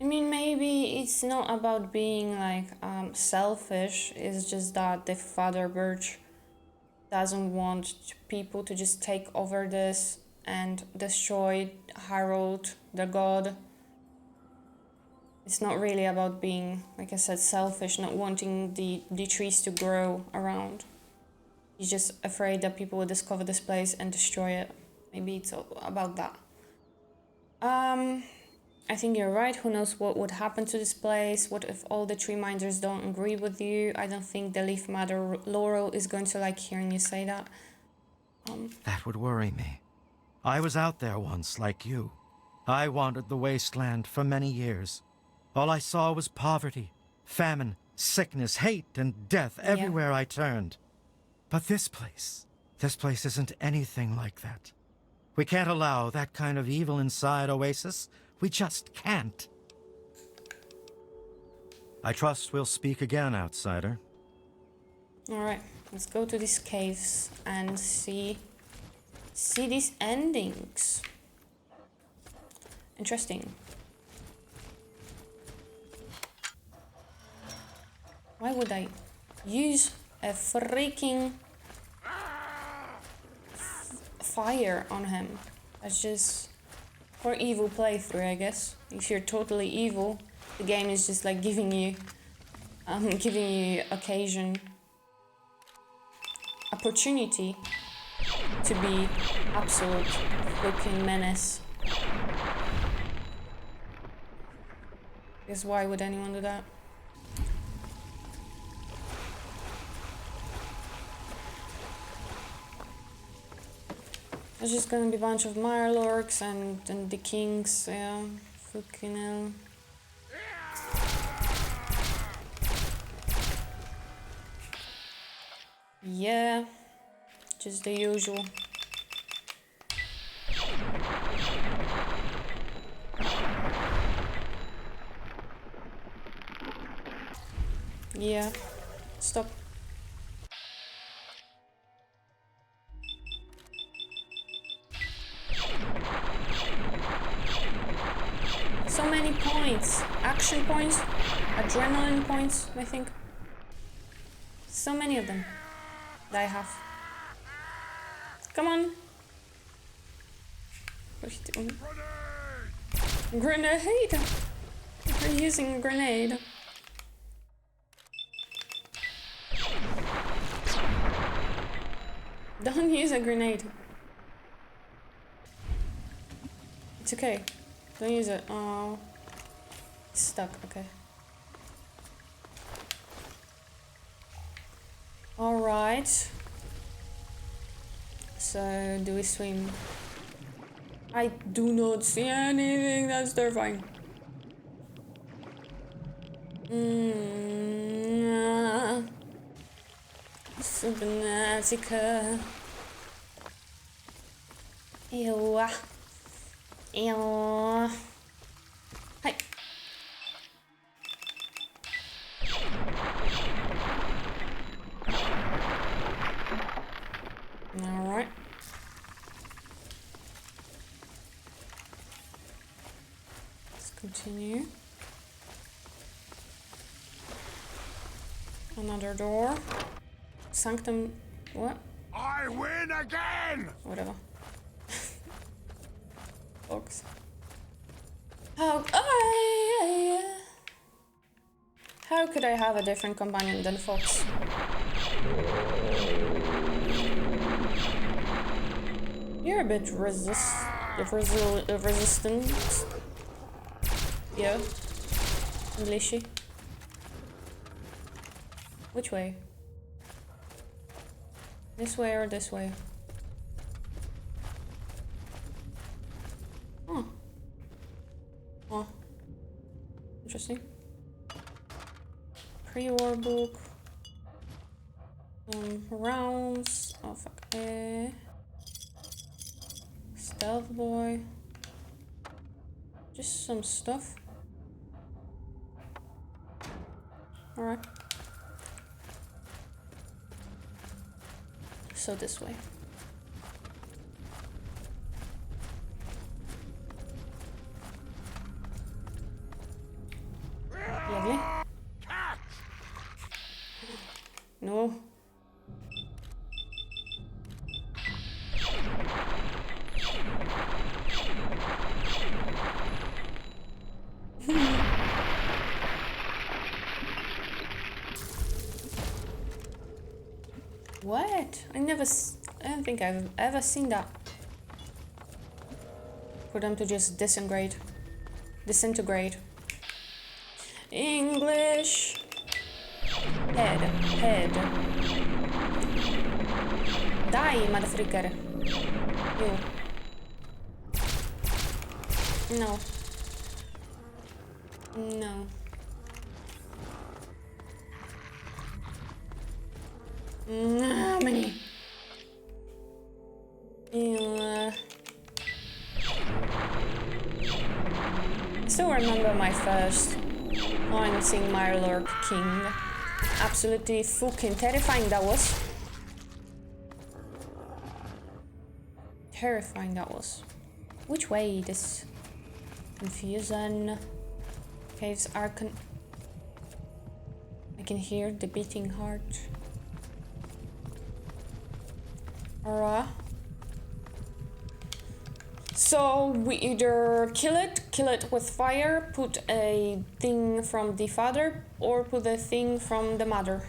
I mean, maybe it's not about being like selfish. It's just that the Father Birch doesn't want people to just take over this and destroy Harold, the god. It's not really about being, like I said, selfish, not wanting the trees to grow around. He's just afraid that people will discover this place and destroy it. Maybe it's about that. I think you're right. Who knows what would happen to this place? What if all the tree minders don't agree with you? I don't think the Leaf Mother Laurel is going to like hearing you say that. That would worry me. I was out there once, like you. I wandered the wasteland for many years. All I saw was poverty, famine, sickness, hate, and death everywhere I turned. But this place isn't anything like that. We can't allow that kind of evil inside Oasis. We just can't. I trust we'll speak again, outsider. Alright, let's go to these caves and see these endings. Interesting. Why would I use a freaking fire on him? That's just for evil playthrough, I guess. If you're totally evil, the game is just like giving you opportunity to be absolute fucking menace. Because why would anyone do that? There's just gonna be a bunch of Mirelorks and the kings, yeah. Fucking hell. Yeah, just the usual. Yeah, stop. So many points. Action points, adrenaline points, I think. So many of them that I have. Come on. What are you doing? Grenade! We're using a grenade. Don't use a grenade. It's okay. Don't use it. Oh. It's stuck. Okay. Alright. So, do we swim? I do not see anything. That's terrifying. Subnautica. Ew. Ew. Hi. Alright. Let's continue. Another door. Sanctum. What? I win again! Whatever. Fox. How could I have a different companion than Fox? You're a bit resistant. Yeah. Englishy. Which way? This way or this way? Oh. Oh. Interesting. Pre-war book. Rounds. Oh fuck. Stealth boy. Just some stuff. Alright. So this way. Lovely. No. What? I don't think I've ever seen that. For them to just disintegrate. English. Head. Die, motherfucker. You. No. No. How many? I still remember my first time seeing my Lord King. Absolutely fucking terrifying that was. Terrifying that was. Which way? This confusion. Caves are I can hear the beating heart. Alright. So we either kill it with fire, put a thing from the father, or put a thing from the mother.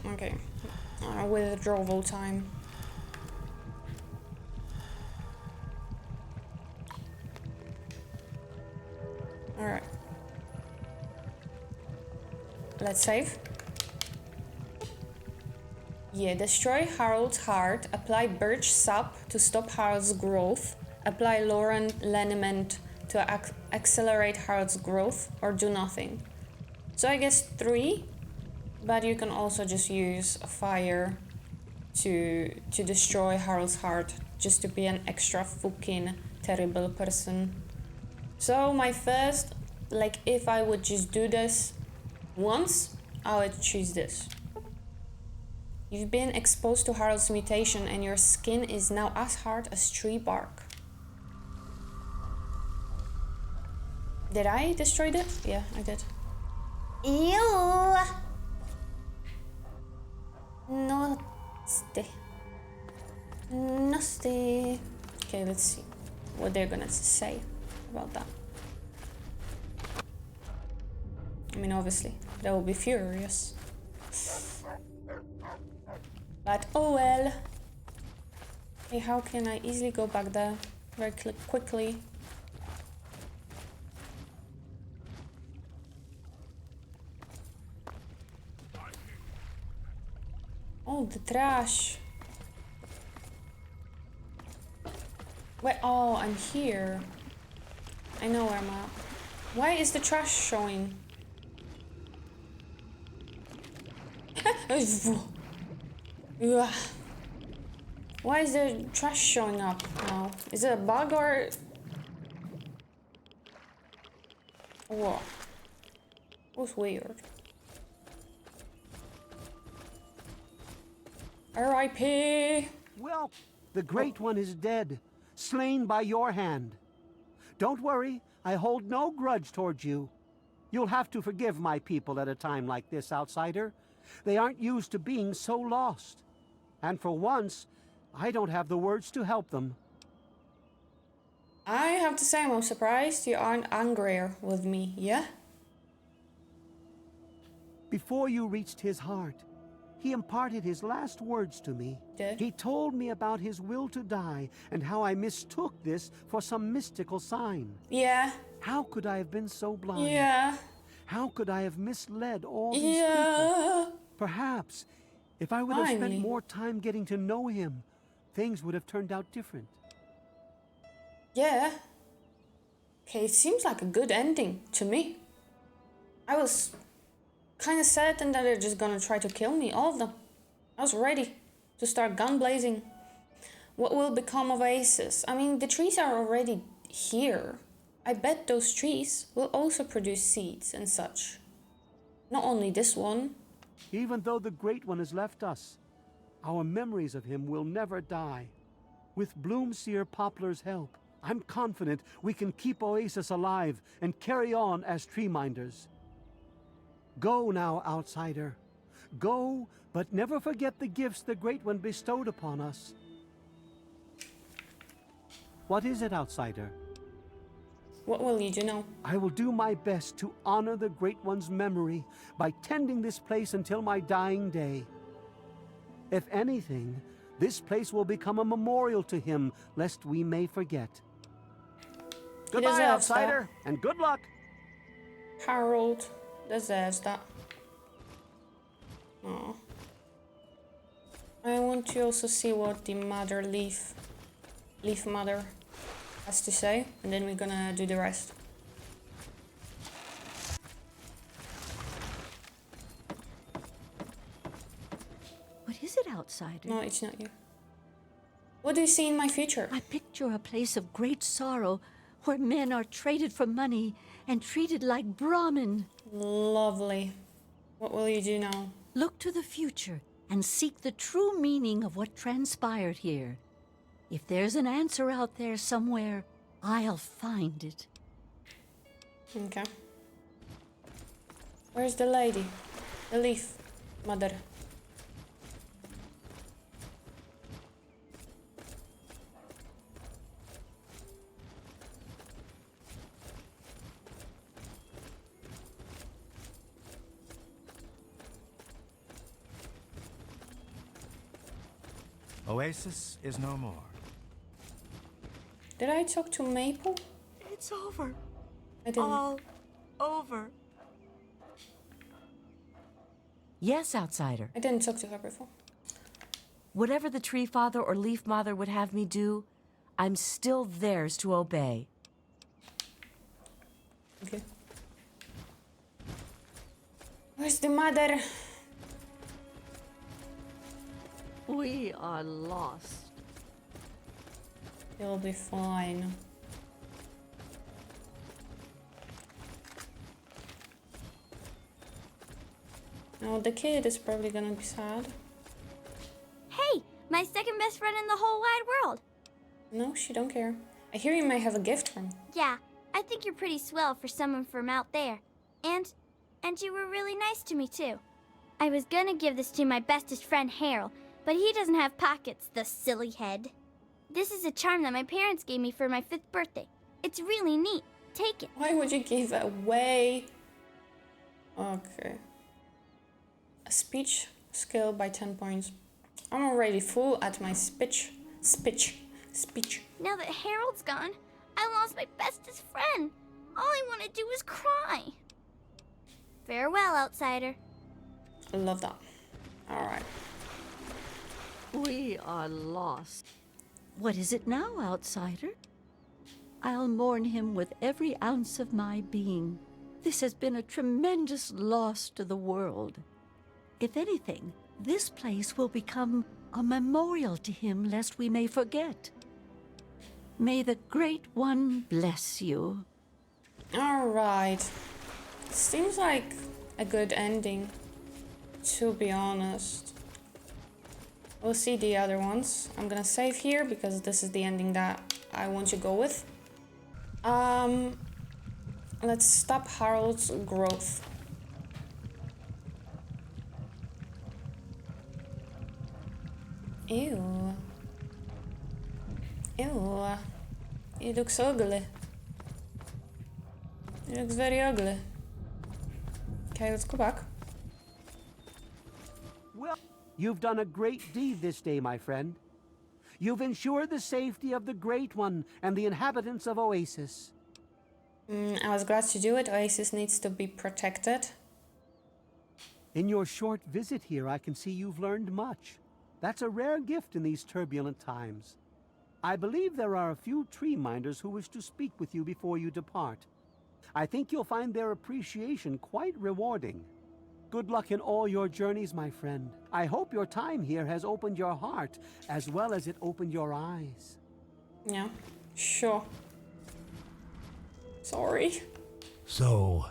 Okay. Withdrawal time. Alright. Let's save. Yeah, destroy Harold's heart, apply birch sap to stop Harold's growth, apply Lauren liniment to accelerate Harold's growth, or do nothing. So I guess 3, but you can also just use fire to destroy Harold's heart, just to be an extra fucking terrible person. So my first, like if I would just do this once, I would choose this. You've been exposed to Harold's mutation and your skin is now as hard as tree bark. Did I destroy it? Yeah, I did. Ew. Nasty. Okay, let's see what they're gonna say about that. I mean, obviously, they will be furious. But oh well. Hey, how can I easily go back there very quickly? Oh, the trash. Wait, oh, I'm here. I know where I'm at. Why is the trash showing? Why is the trash showing up now? Is it a bug or... Whoa. It was weird. R.I.P. Well, the Great One is dead, slain by your hand. Don't worry, I hold no grudge towards you. You'll have to forgive my people at a time like this, outsider. They aren't used to being so lost. And for once, I don't have the words to help them. I have to say I'm surprised you aren't angrier with me, yeah? Before you reached his heart, he imparted his last words to me. Did? He told me about his will to die and how I mistook this for some mystical sign. Yeah. How could I have been so blind? Yeah. How could I have misled all these people? Yeah. Perhaps, if I would have spent more time getting to know him, things would have turned out different. Yeah. Okay, it seems like a good ending to me. I was kind of certain that they're just gonna try to kill me, all of them. I was ready to start gun blazing. What will become of Oasis? I mean, the trees are already here. I bet those trees will also produce seeds and such. Not only this one. Even though the Great One has left us, our memories of him will never die. With Bloomseer Poplar's help, I'm confident we can keep Oasis alive and carry on as tree minders. Go now, outsider. Go, but never forget the gifts the Great One bestowed upon us. What is it, outsider? What will you do now? I will do my best to honor the Great One's memory by tending this place until my dying day. If anything, this place will become a memorial to him, lest we may forget. Goodbye, deserves outsider, and good luck. Harold deserves that. Oh. I want to also see what the mother leaf mother has to say, and then we're gonna do the rest. What is it, outsider? No, it's not you. What do you see in my future? I picture a place of great sorrow where men are traded for money and treated like Brahmin. Lovely. What will you do now? Look to the future and seek the true meaning of what transpired here. If there's an answer out there somewhere, I'll find it. Okay. Where's the lady? The leaf mother. Oasis is no more. Did I talk to Maple? It's over. I didn't. All over. Yes, outsider. I didn't talk to her before. Whatever the Tree Father or Leaf Mother would have me do, I'm still theirs to obey. Okay. Where's the mother? We are lost. You'll be fine. Now the kid is probably gonna be sad. Hey, my second best friend in the whole wide world. No, she don't care. I hear you may have a gift from. Yeah, I think you're pretty swell for someone from out there. And you were really nice to me too. I was gonna give this to my bestest friend Harold, but he doesn't have pockets, the silly head. This is a charm that my parents gave me for my 5th birthday. It's really neat. Take it. Why would you give it away? Okay. A speech skill by 10 points. I'm already full at my speech. Now that Harold's gone, I lost my bestest friend. All I want to do is cry. Farewell, outsider. I love that. Alright. We are lost. What is it now, outsider? I'll mourn him with every ounce of my being. This has been a tremendous loss to the world. If anything, this place will become a memorial to him, lest we may forget. May the Great One bless you. Alright. Seems like a good ending, to be honest. We'll see the other ones. I'm gonna save here because this is the ending that I want to go with. Let's stop Harold's growth. Ew. Ew. He looks ugly. He looks very ugly. Okay, let's go back. Well, you've done a great deed this day, my friend. You've ensured the safety of the Great One and the inhabitants of Oasis. I was glad to do it. Oasis needs to be protected. In your short visit here, I can see you've learned much. That's a rare gift in these turbulent times. I believe there are a few tree minders who wish to speak with you before you depart. I think you'll find their appreciation quite rewarding. Good luck in all your journeys, my friend. I hope your time here has opened your heart as well as it opened your eyes. Yeah, sure. Sorry. So,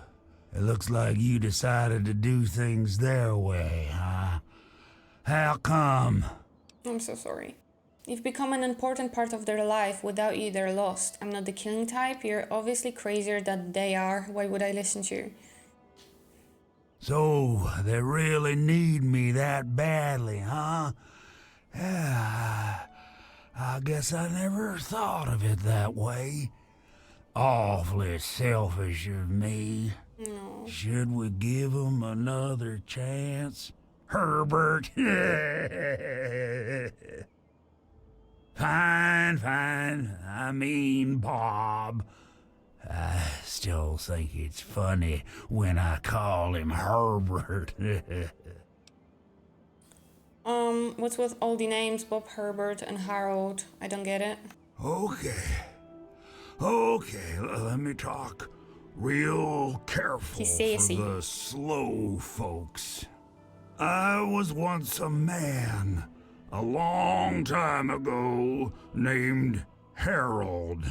It looks like you decided to do things their way, huh? How come? I'm so sorry. You've become an important part of their life. Without you, they're lost. I'm not the killing type. You're obviously crazier than they are. Why would I listen to you? So, they really need me that badly, huh? Yeah, I guess I never thought of it that way. Awfully selfish of me. No. Should we give him another chance? Herbert. Fine. I mean, Bob. I still think it's funny when I call him Herbert. What's with all the names, Bob, Herbert, and Harold? I don't get it. Okay, let me talk real careful He's sassy. for the slow folks. I was once a man, a long time ago, named Harold.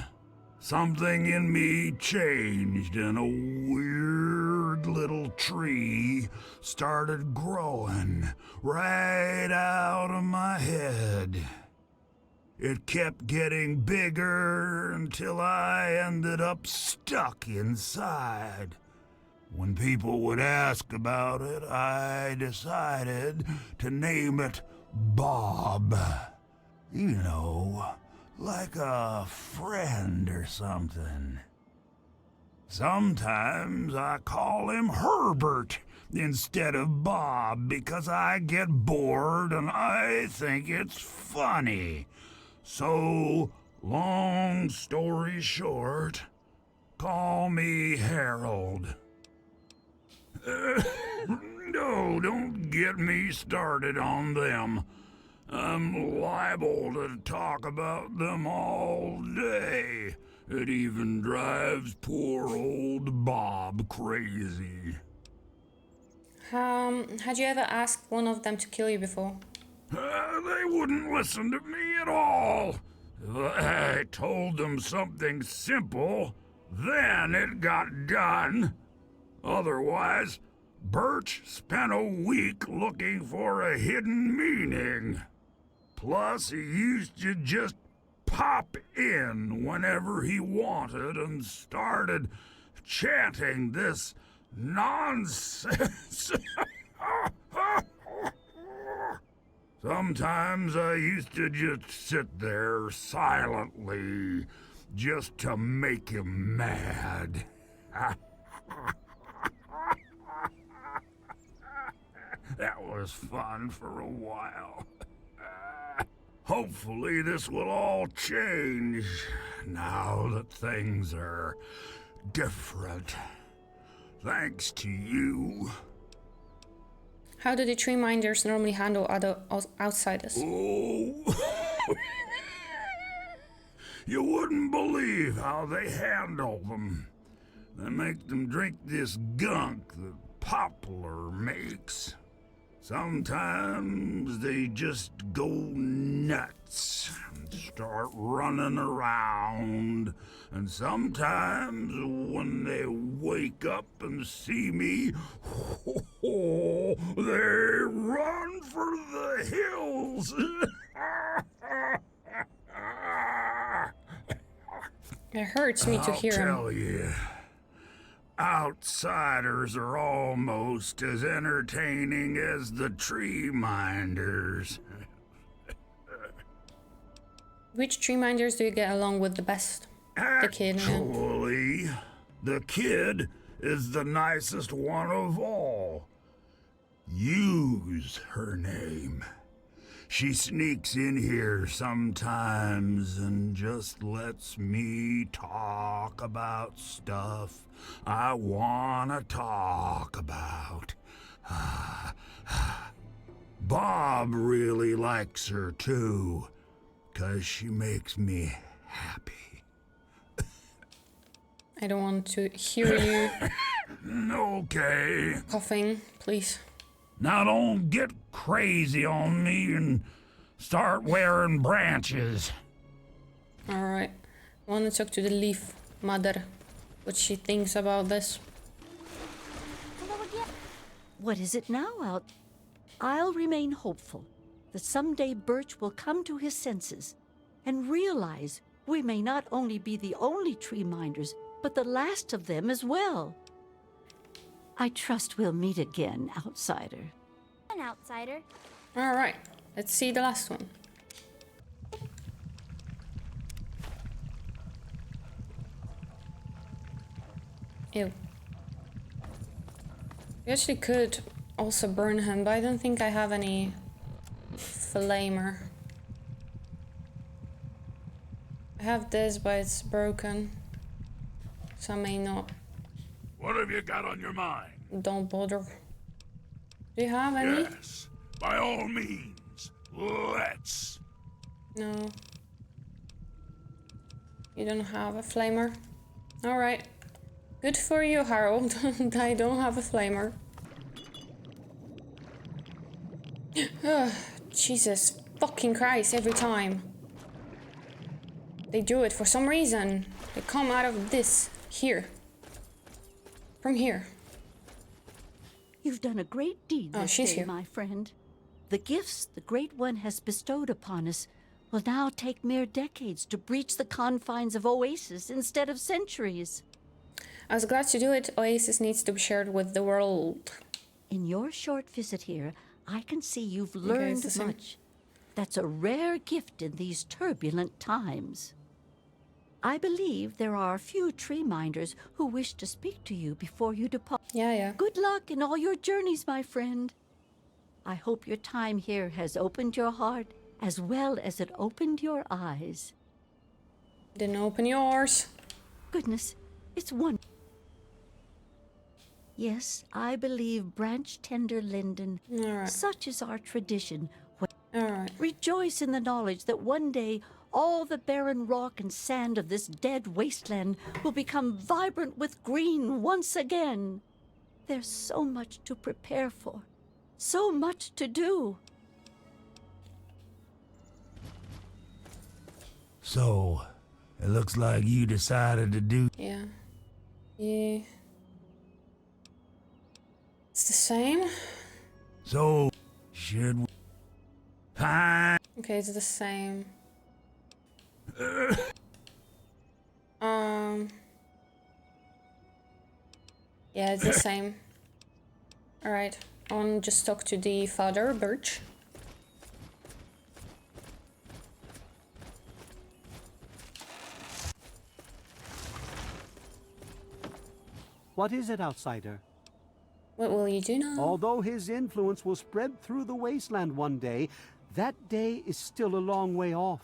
Something in me changed and a weird little tree started growing right out of my head. It kept getting bigger until I ended up stuck inside. When people would ask about it, I decided to name it Bob. You know, like a friend or something. Sometimes I call him Herbert instead of Bob because I get bored and I think it's funny. So, long story short, call me Harold. No, don't get me started on them. I'm liable to talk about them all day. It even drives poor old Bob crazy. Had you ever asked one of them to kill you before? They wouldn't listen to me at all. I told them something simple, then it got done. Otherwise, Birch spent a week looking for a hidden meaning. Plus, he used to just pop in whenever he wanted and started chanting this nonsense. Sometimes I used to just sit there silently just to make him mad. That was fun for a while. Hopefully this will all change now that things are different. Thanks to you. How do the tree minders normally handle other outsiders? Oh, you wouldn't believe how they handle them. They make them drink this gunk that Poplar makes. Sometimes they just go nuts and start running around. And sometimes when they wake up and see me, they run for the hills. It hurts me to hear him. I'll tell you. Outsiders are almost as entertaining as the tree minders. Which tree minders do you get along with the best? The kid. Actually, the kid is the nicest one of all. Use her name. She sneaks in here sometimes and just lets me talk about stuff I want to talk about. Bob really likes her too, 'cause she makes me happy. I don't want to hear you Okay. coughing, please. Now don't get crazy on me and start wearing branches. Alright. I want to talk to the leaf mother. What she thinks about this. What is it now out? I'll remain hopeful that someday Birch will come to his senses and realize we may not only be the only tree minders, but the last of them as well. I trust we'll meet again, outsider. An outsider. All right, let's see the last one. Ew. We actually could also burn him, but I don't think I have any flamer. I have this, but it's broken, so I may not. What have you got on your mind? Don't bother. Do you have any? Yes, by all means, let's. No. You don't have a flamer? Alright. Good for you, Harold. I don't have a flamer. Ugh, Jesus fucking Christ, every time. They do it for some reason. They come out of this. Here. From here. You've done a great deed this she's day, here. my friend. The gifts the Great One has bestowed upon us will now take mere decades to breach the confines of Oasis instead of centuries. I was glad to do it. Oasis needs to be shared with the world. In your short visit here, I can see you've it's learned the same. much. That's a rare gift in these turbulent times. I believe there are a few tree minders who wish to speak to you before you depart. Yeah. Good luck in all your journeys, my friend. I hope your time here has opened your heart as well as it opened your eyes. Didn't open yours. Goodness, it's one. Yes, I believe branch tender linden. Alright. Such is our tradition. Alright. Rejoice in the knowledge that one day all the barren rock and sand of this dead wasteland will become vibrant with green once again. There's so much to prepare for, so much to do. So, it looks like you decided to do. Yeah. Yeah. It's the same. So, should we? Fine. Okay, it's the same. Yeah, it's the same. Alright, I'll just talk to the father, Birch. What is it, outsider? What will you do now? Although his influence will spread through the wasteland one day, that day is still a long way off.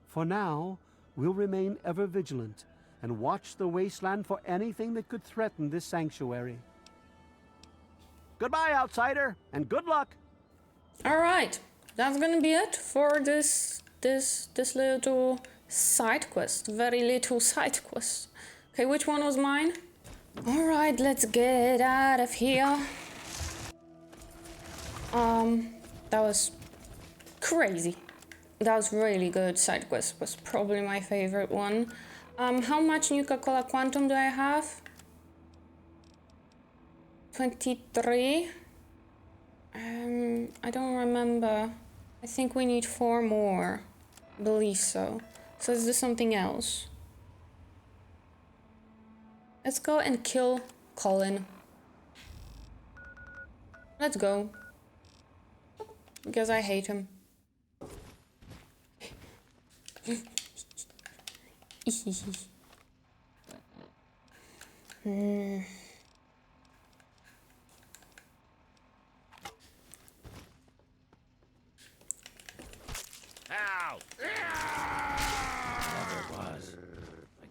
For now, we'll remain ever vigilant and watch the wasteland for anything that could threaten this sanctuary. Goodbye, outsider, and good luck. Alright, that's gonna be it for this little side quest. Very little side quest. Okay, which one was mine? Alright, let's get out of here. That was crazy. That was really good. Side quest was probably my favorite one. How much Nuka-Cola Quantum do I have? 23. I don't remember. I think we need 4 more. I believe so. So let's do something else. Let's go and kill Colin. Let's go. Because I hate him. Ow! Whatever it was.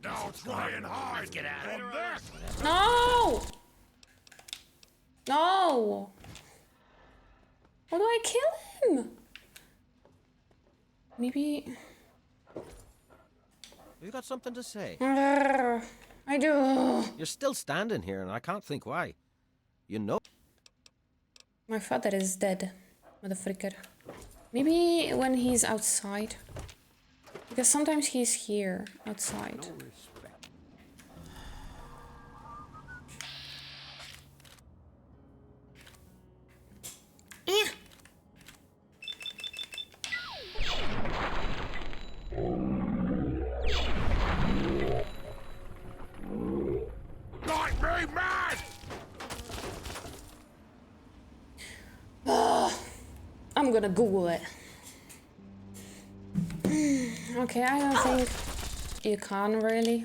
Now try and hide. Get out of this. No! No! How do I kill him? Maybe... You got something to say? I do. You're still standing here, and I can't think why. You know. My father is dead, motherfucker. Maybe when he's outside. Because sometimes he's here, outside. I'm gonna Google it. Okay, I don't think you can really.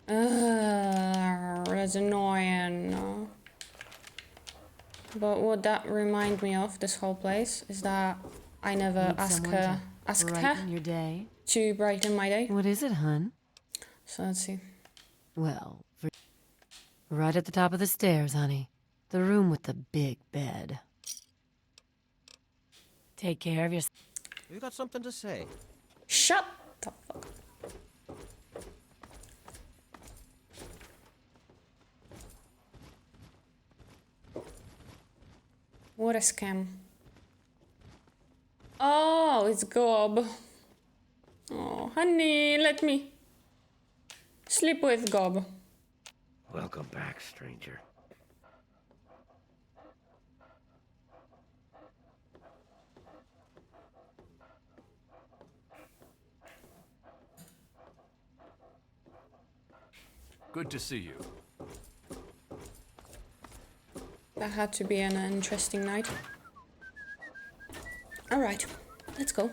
That's annoying. But what that remind me of, this whole place, is that I never asked her your day. to brighten my day. What is it, hun? So let's see. Well, right at the top of the stairs, honey. The room with the big bed. Take care of yourself. You got something to say? Shut the fuck up. What a scam. Oh, it's Gob. Oh, honey, let me sleep with Gob. Welcome back, stranger. Good to see you. That had to be an interesting night. All right, let's go.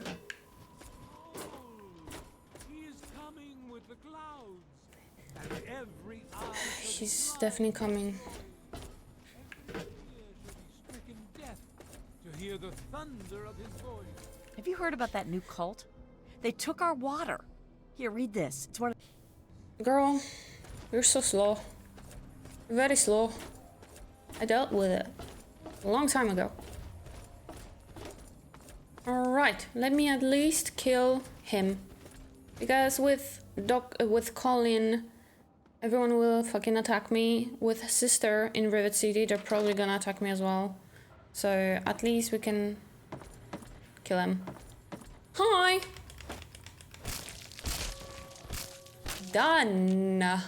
He's definitely coming. Have you heard about that new cult? They took our water. Here, read this. It's one of... Girl, you're so slow. Very slow. I dealt with it a long time ago. Alright, let me at least kill him. Because with Colin, everyone will fucking attack me. With Sister in Rivet City, they're probably gonna attack me as well. So at least we can kill him. Hi! Done!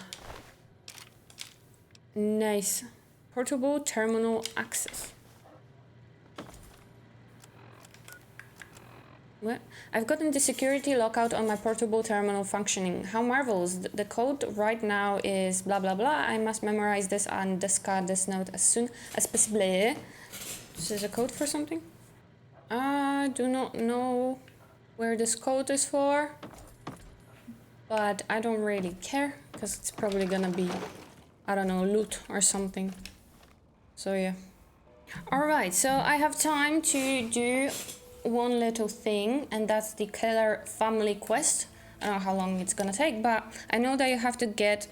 Nice. Portable terminal access. What? I've gotten the security lockout on my portable terminal functioning. How marvelous. The code right now is blah blah blah. I must memorize this and discard this note as soon as possible. This is a code for something? I do not know where this code is for. But I don't really care, because it's probably gonna be, I don't know, loot or something. So yeah. Alright, so I have time to do one little thing, and that's the Killer Family Quest. I don't know how long it's gonna take, but I know that you have to get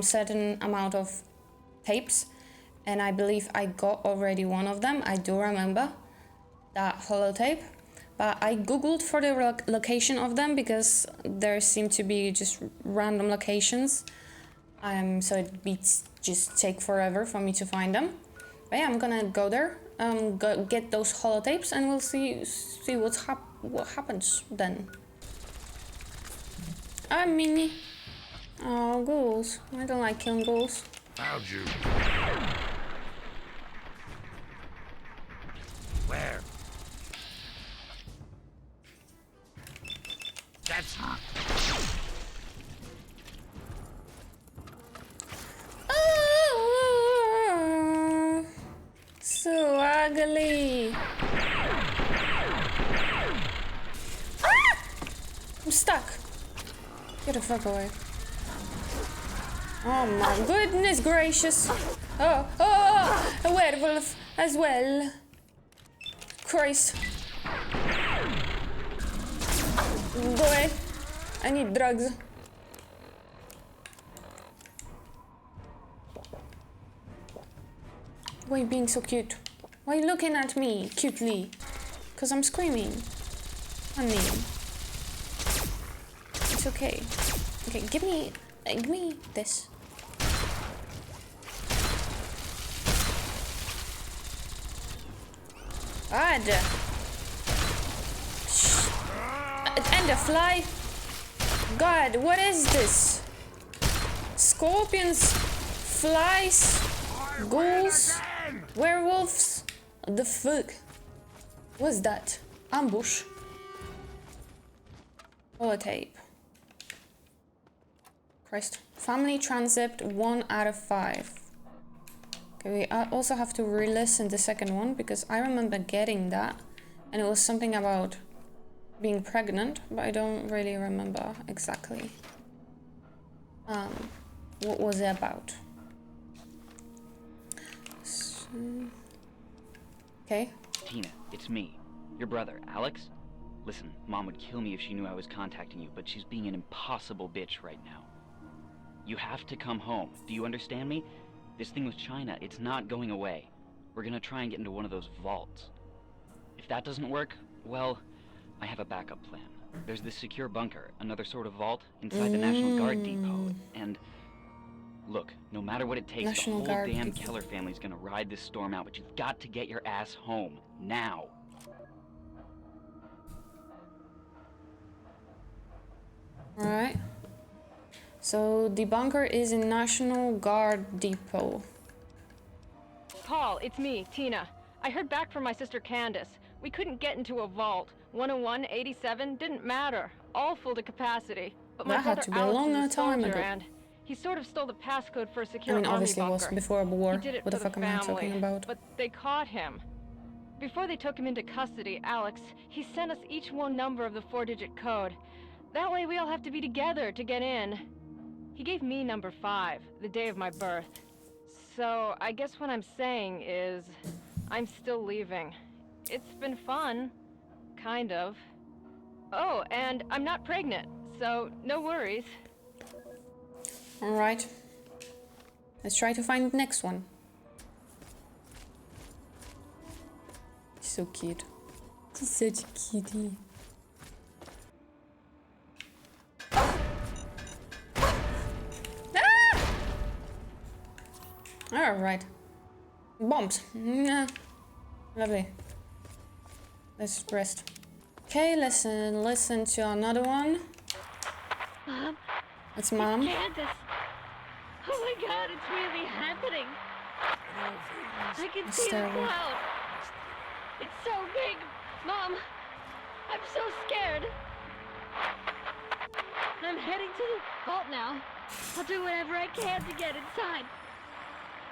certain amount of tapes, and I believe I got already one of them. I do remember that holotape, but I googled for the location of them because there seem to be just random locations, so it beats just take forever for me to find them. But yeah, I'm gonna go there, get those holotapes, and we'll see what happens then. Ah, Minnie. Oh, ghouls. I don't like killing ghouls. Found you. Where? That's hot. Oh, so ugly. Ah! I'm stuck. Get the fuck away. Oh my goodness gracious. Oh, a werewolf as well. Christ. Go away. I need drugs. Why are you being so cute? Why are you looking at me cutely? Because I'm screaming. Honey. It's okay. Okay, give me this. God. And a fly. God, what is this? Scorpions, flies, ghouls, werewolves. The fuck? What's that? Ambush. Holotape. Christ. Family transit 1 out of 5. Okay, we also have to re-listen the second one because I remember getting that, and it was something about being pregnant, but I don't really remember exactly what was it about. So, okay. Tina, it's me, your brother, Alex. Listen, Mom would kill me if she knew I was contacting you, but she's being an impossible bitch right now. You have to come home. Do you understand me? This thing with China, it's not going away. We're gonna try and get into one of those vaults. If that doesn't work, well, I have a backup plan. There's this secure bunker, another sort of vault, inside the National Guard depot, and... Look, no matter what it takes, National the whole Guard damn depot. Keller family's gonna ride this storm out, but you've got to get your ass home. Now. Alright. So the bunker is in National Guard Depot. Paul, it's me, Tina. I heard back from my sister Candace. We couldn't get into a vault. 101, 87, didn't matter. All full to capacity. But my That had brother to be a Alex long is a time soldier, ago. and he sort of stole the passcode for a I secure mean, army obviously it was bunker. before a war. He did it What the for fuck am I talking family, about? But they caught him. Before they took him into custody, Alex, he sent us each one number of the 4-digit code. That way we all have to be together to get in. He gave me number 5, the day of my birth. So I guess what I'm saying is, I'm still leaving. It's been fun. Kind of. Oh, and I'm not pregnant, so no worries. Alright. Let's try to find the next one. So cute. He's such a cutie. Alright. Bombs. Nah. Lovely. Let's rest. Okay, listen to another one. Mom? It's Mom. Candace! Oh my god, it's really happening! I can It's see the terrible. cloud! It's so big! Mom! I'm so scared! I'm heading to the vault now. I'll do whatever I can to get inside.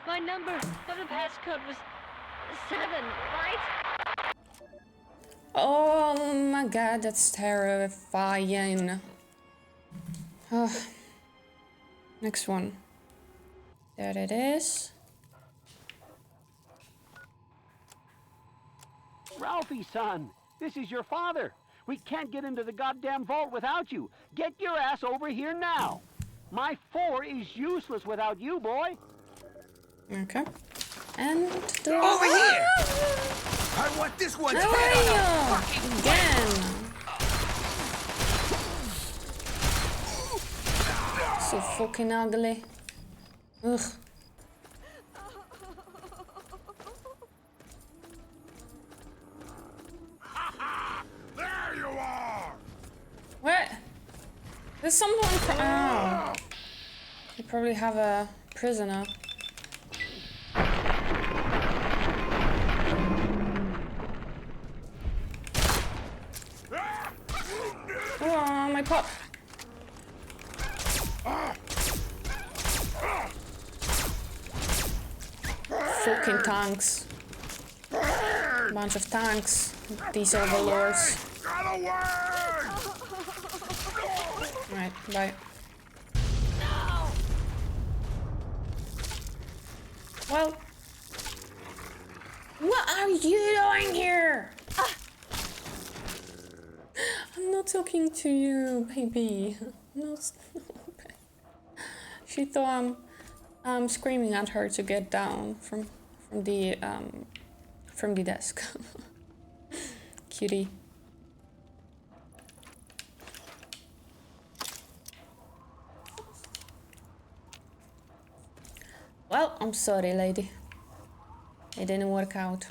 My number of the passcode was 7, right? Oh my god, that's terrifying. Next one. There it is. Ralphie, son, this is your father. We can't get into the goddamn vault without you. Get your ass over here now. My 4 is useless without you, boy. Okay. And the Over here! I want this one's How head on a are fucking you? plate! Again. So fucking ugly. Ugh. There you are! What? There's someone oh. You probably have a prisoner. Oh, my pop. Fucking tanks. Bunch of tanks. These overlords. Got away! Right, bye. No! Well, what are you doing here? I'm not talking to you, baby. No, stop. She thought I'm screaming at her to get down from the desk. Cutie. Well, I'm sorry, lady. It didn't work out.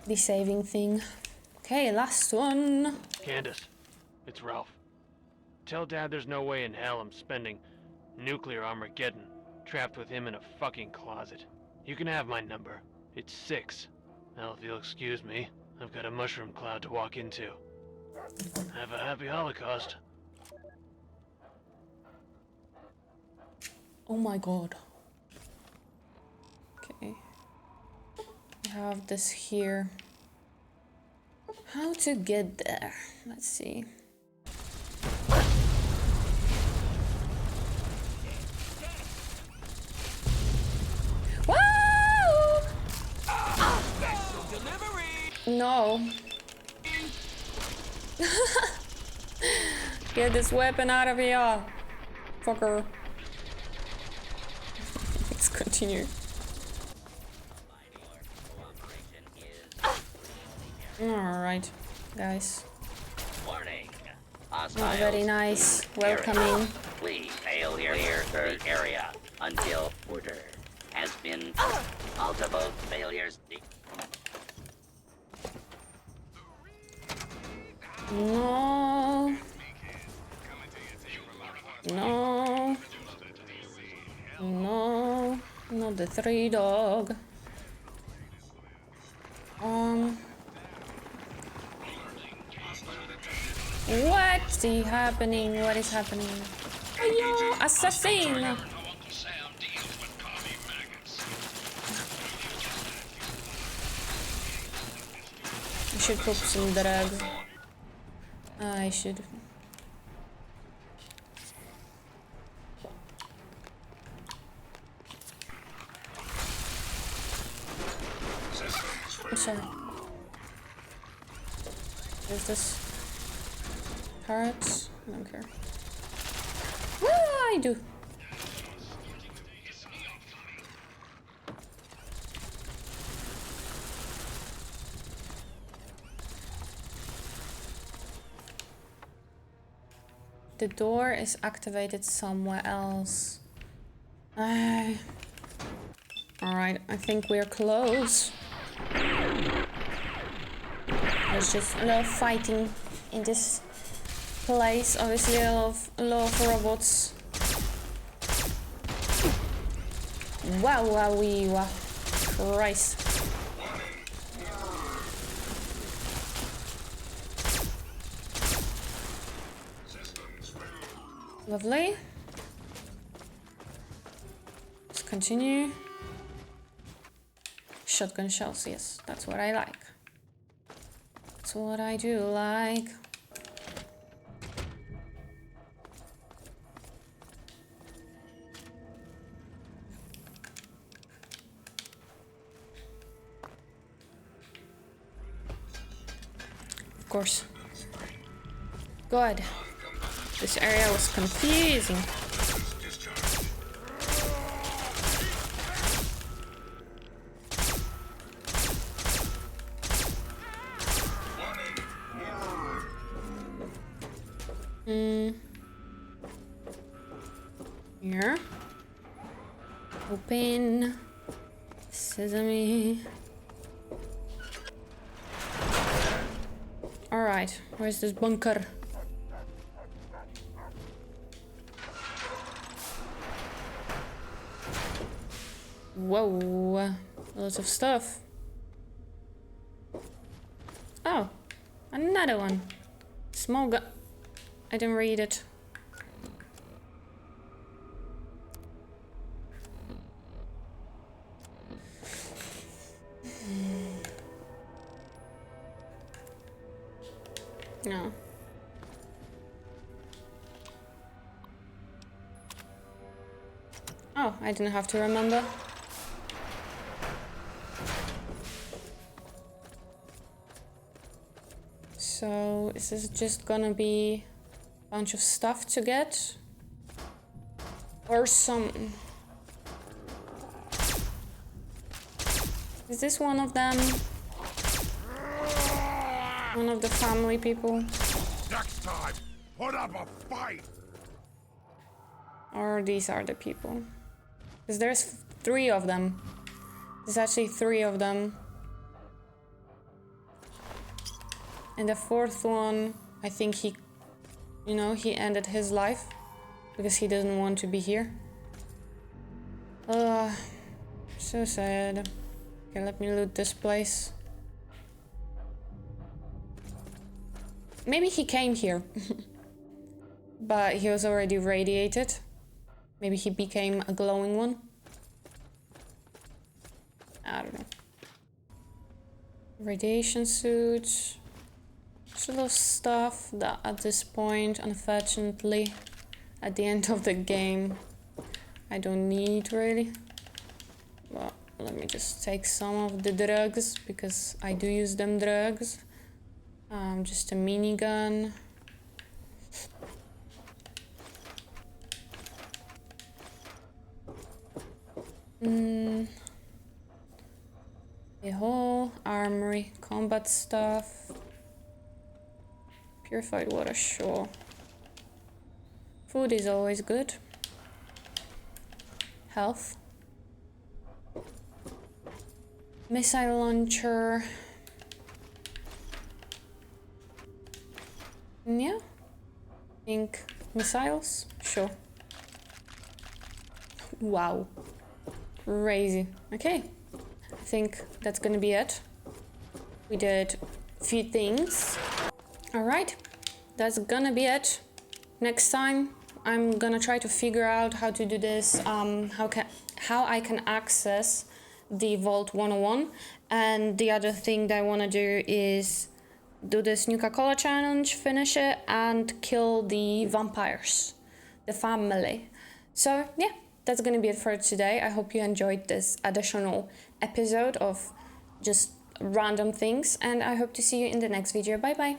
The saving thing. Okay, last one. Candace, it's Ralph. Tell Dad there's no way in hell I'm spending nuclear Armageddon trapped with him in a fucking closet. You can have my number. It's 6. Now, if you'll excuse me, I've got a mushroom cloud to walk into. Have a happy Holocaust. Oh my god. have this here. How to get there? Let's see. Whoa! No. Get this weapon out of here, fucker. Let's continue. Alright, guys. Warning. Not very nice. Welcoming. Please hail here the area until order has been multiple failures. No. No. No. Not the 3 dog. What's happening? What is happening? Ayo, assassin! I should poop some drugs. I should. I'm sorry. Is this carrots? I don't care. Ah, I do. The door is activated somewhere else. Alright, I think we're close. There's just a lot of fighting in this place. Obviously, a lot of robots. Wow, wowee, wow. Christ. Lovely. Let's continue. Shotgun shells, yes, that's what I like. That's what I do like. Of course. Good. This area was confusing. Here. Open. Sesame. Alright, where's this bunker? Whoa, lots of stuff. Oh, another one. Small gun. I didn't read it. No. Oh, I didn't have to remember. So, is this just gonna be a bunch of stuff to get? Or some... Is this one of them? One of the family people? Next time, put up a fight! Or these are the people? Because there's 3 of them. There's actually 3 of them. And the 4th one, I think he, you know, he ended his life because he doesn't want to be here. So sad. Okay, let me loot this place. Maybe he came here, but he was already radiated. Maybe he became a glowing one. I don't know. Radiation suits. There's a lot of stuff that at this point, unfortunately, at the end of the game, I don't need really. Well, let me just take some of the drugs because I do use them drugs. Just a minigun. The whole armory, combat stuff. Purified water, sure. Food is always good. Health. Missile launcher. Yeah. Think missiles? Sure. Wow. Crazy. Okay. I think that's gonna be it. We did a few things. Alright. That's gonna be it. Next time I'm gonna try to figure out how to do this, how I can access the Vault 101. And the other thing that I wanna do is do this Nuka-Cola challenge, finish it, and kill the vampires, the family. So yeah, that's gonna be it for today. I hope you enjoyed this additional episode of just random things, and I hope to see you in the next video. Bye bye.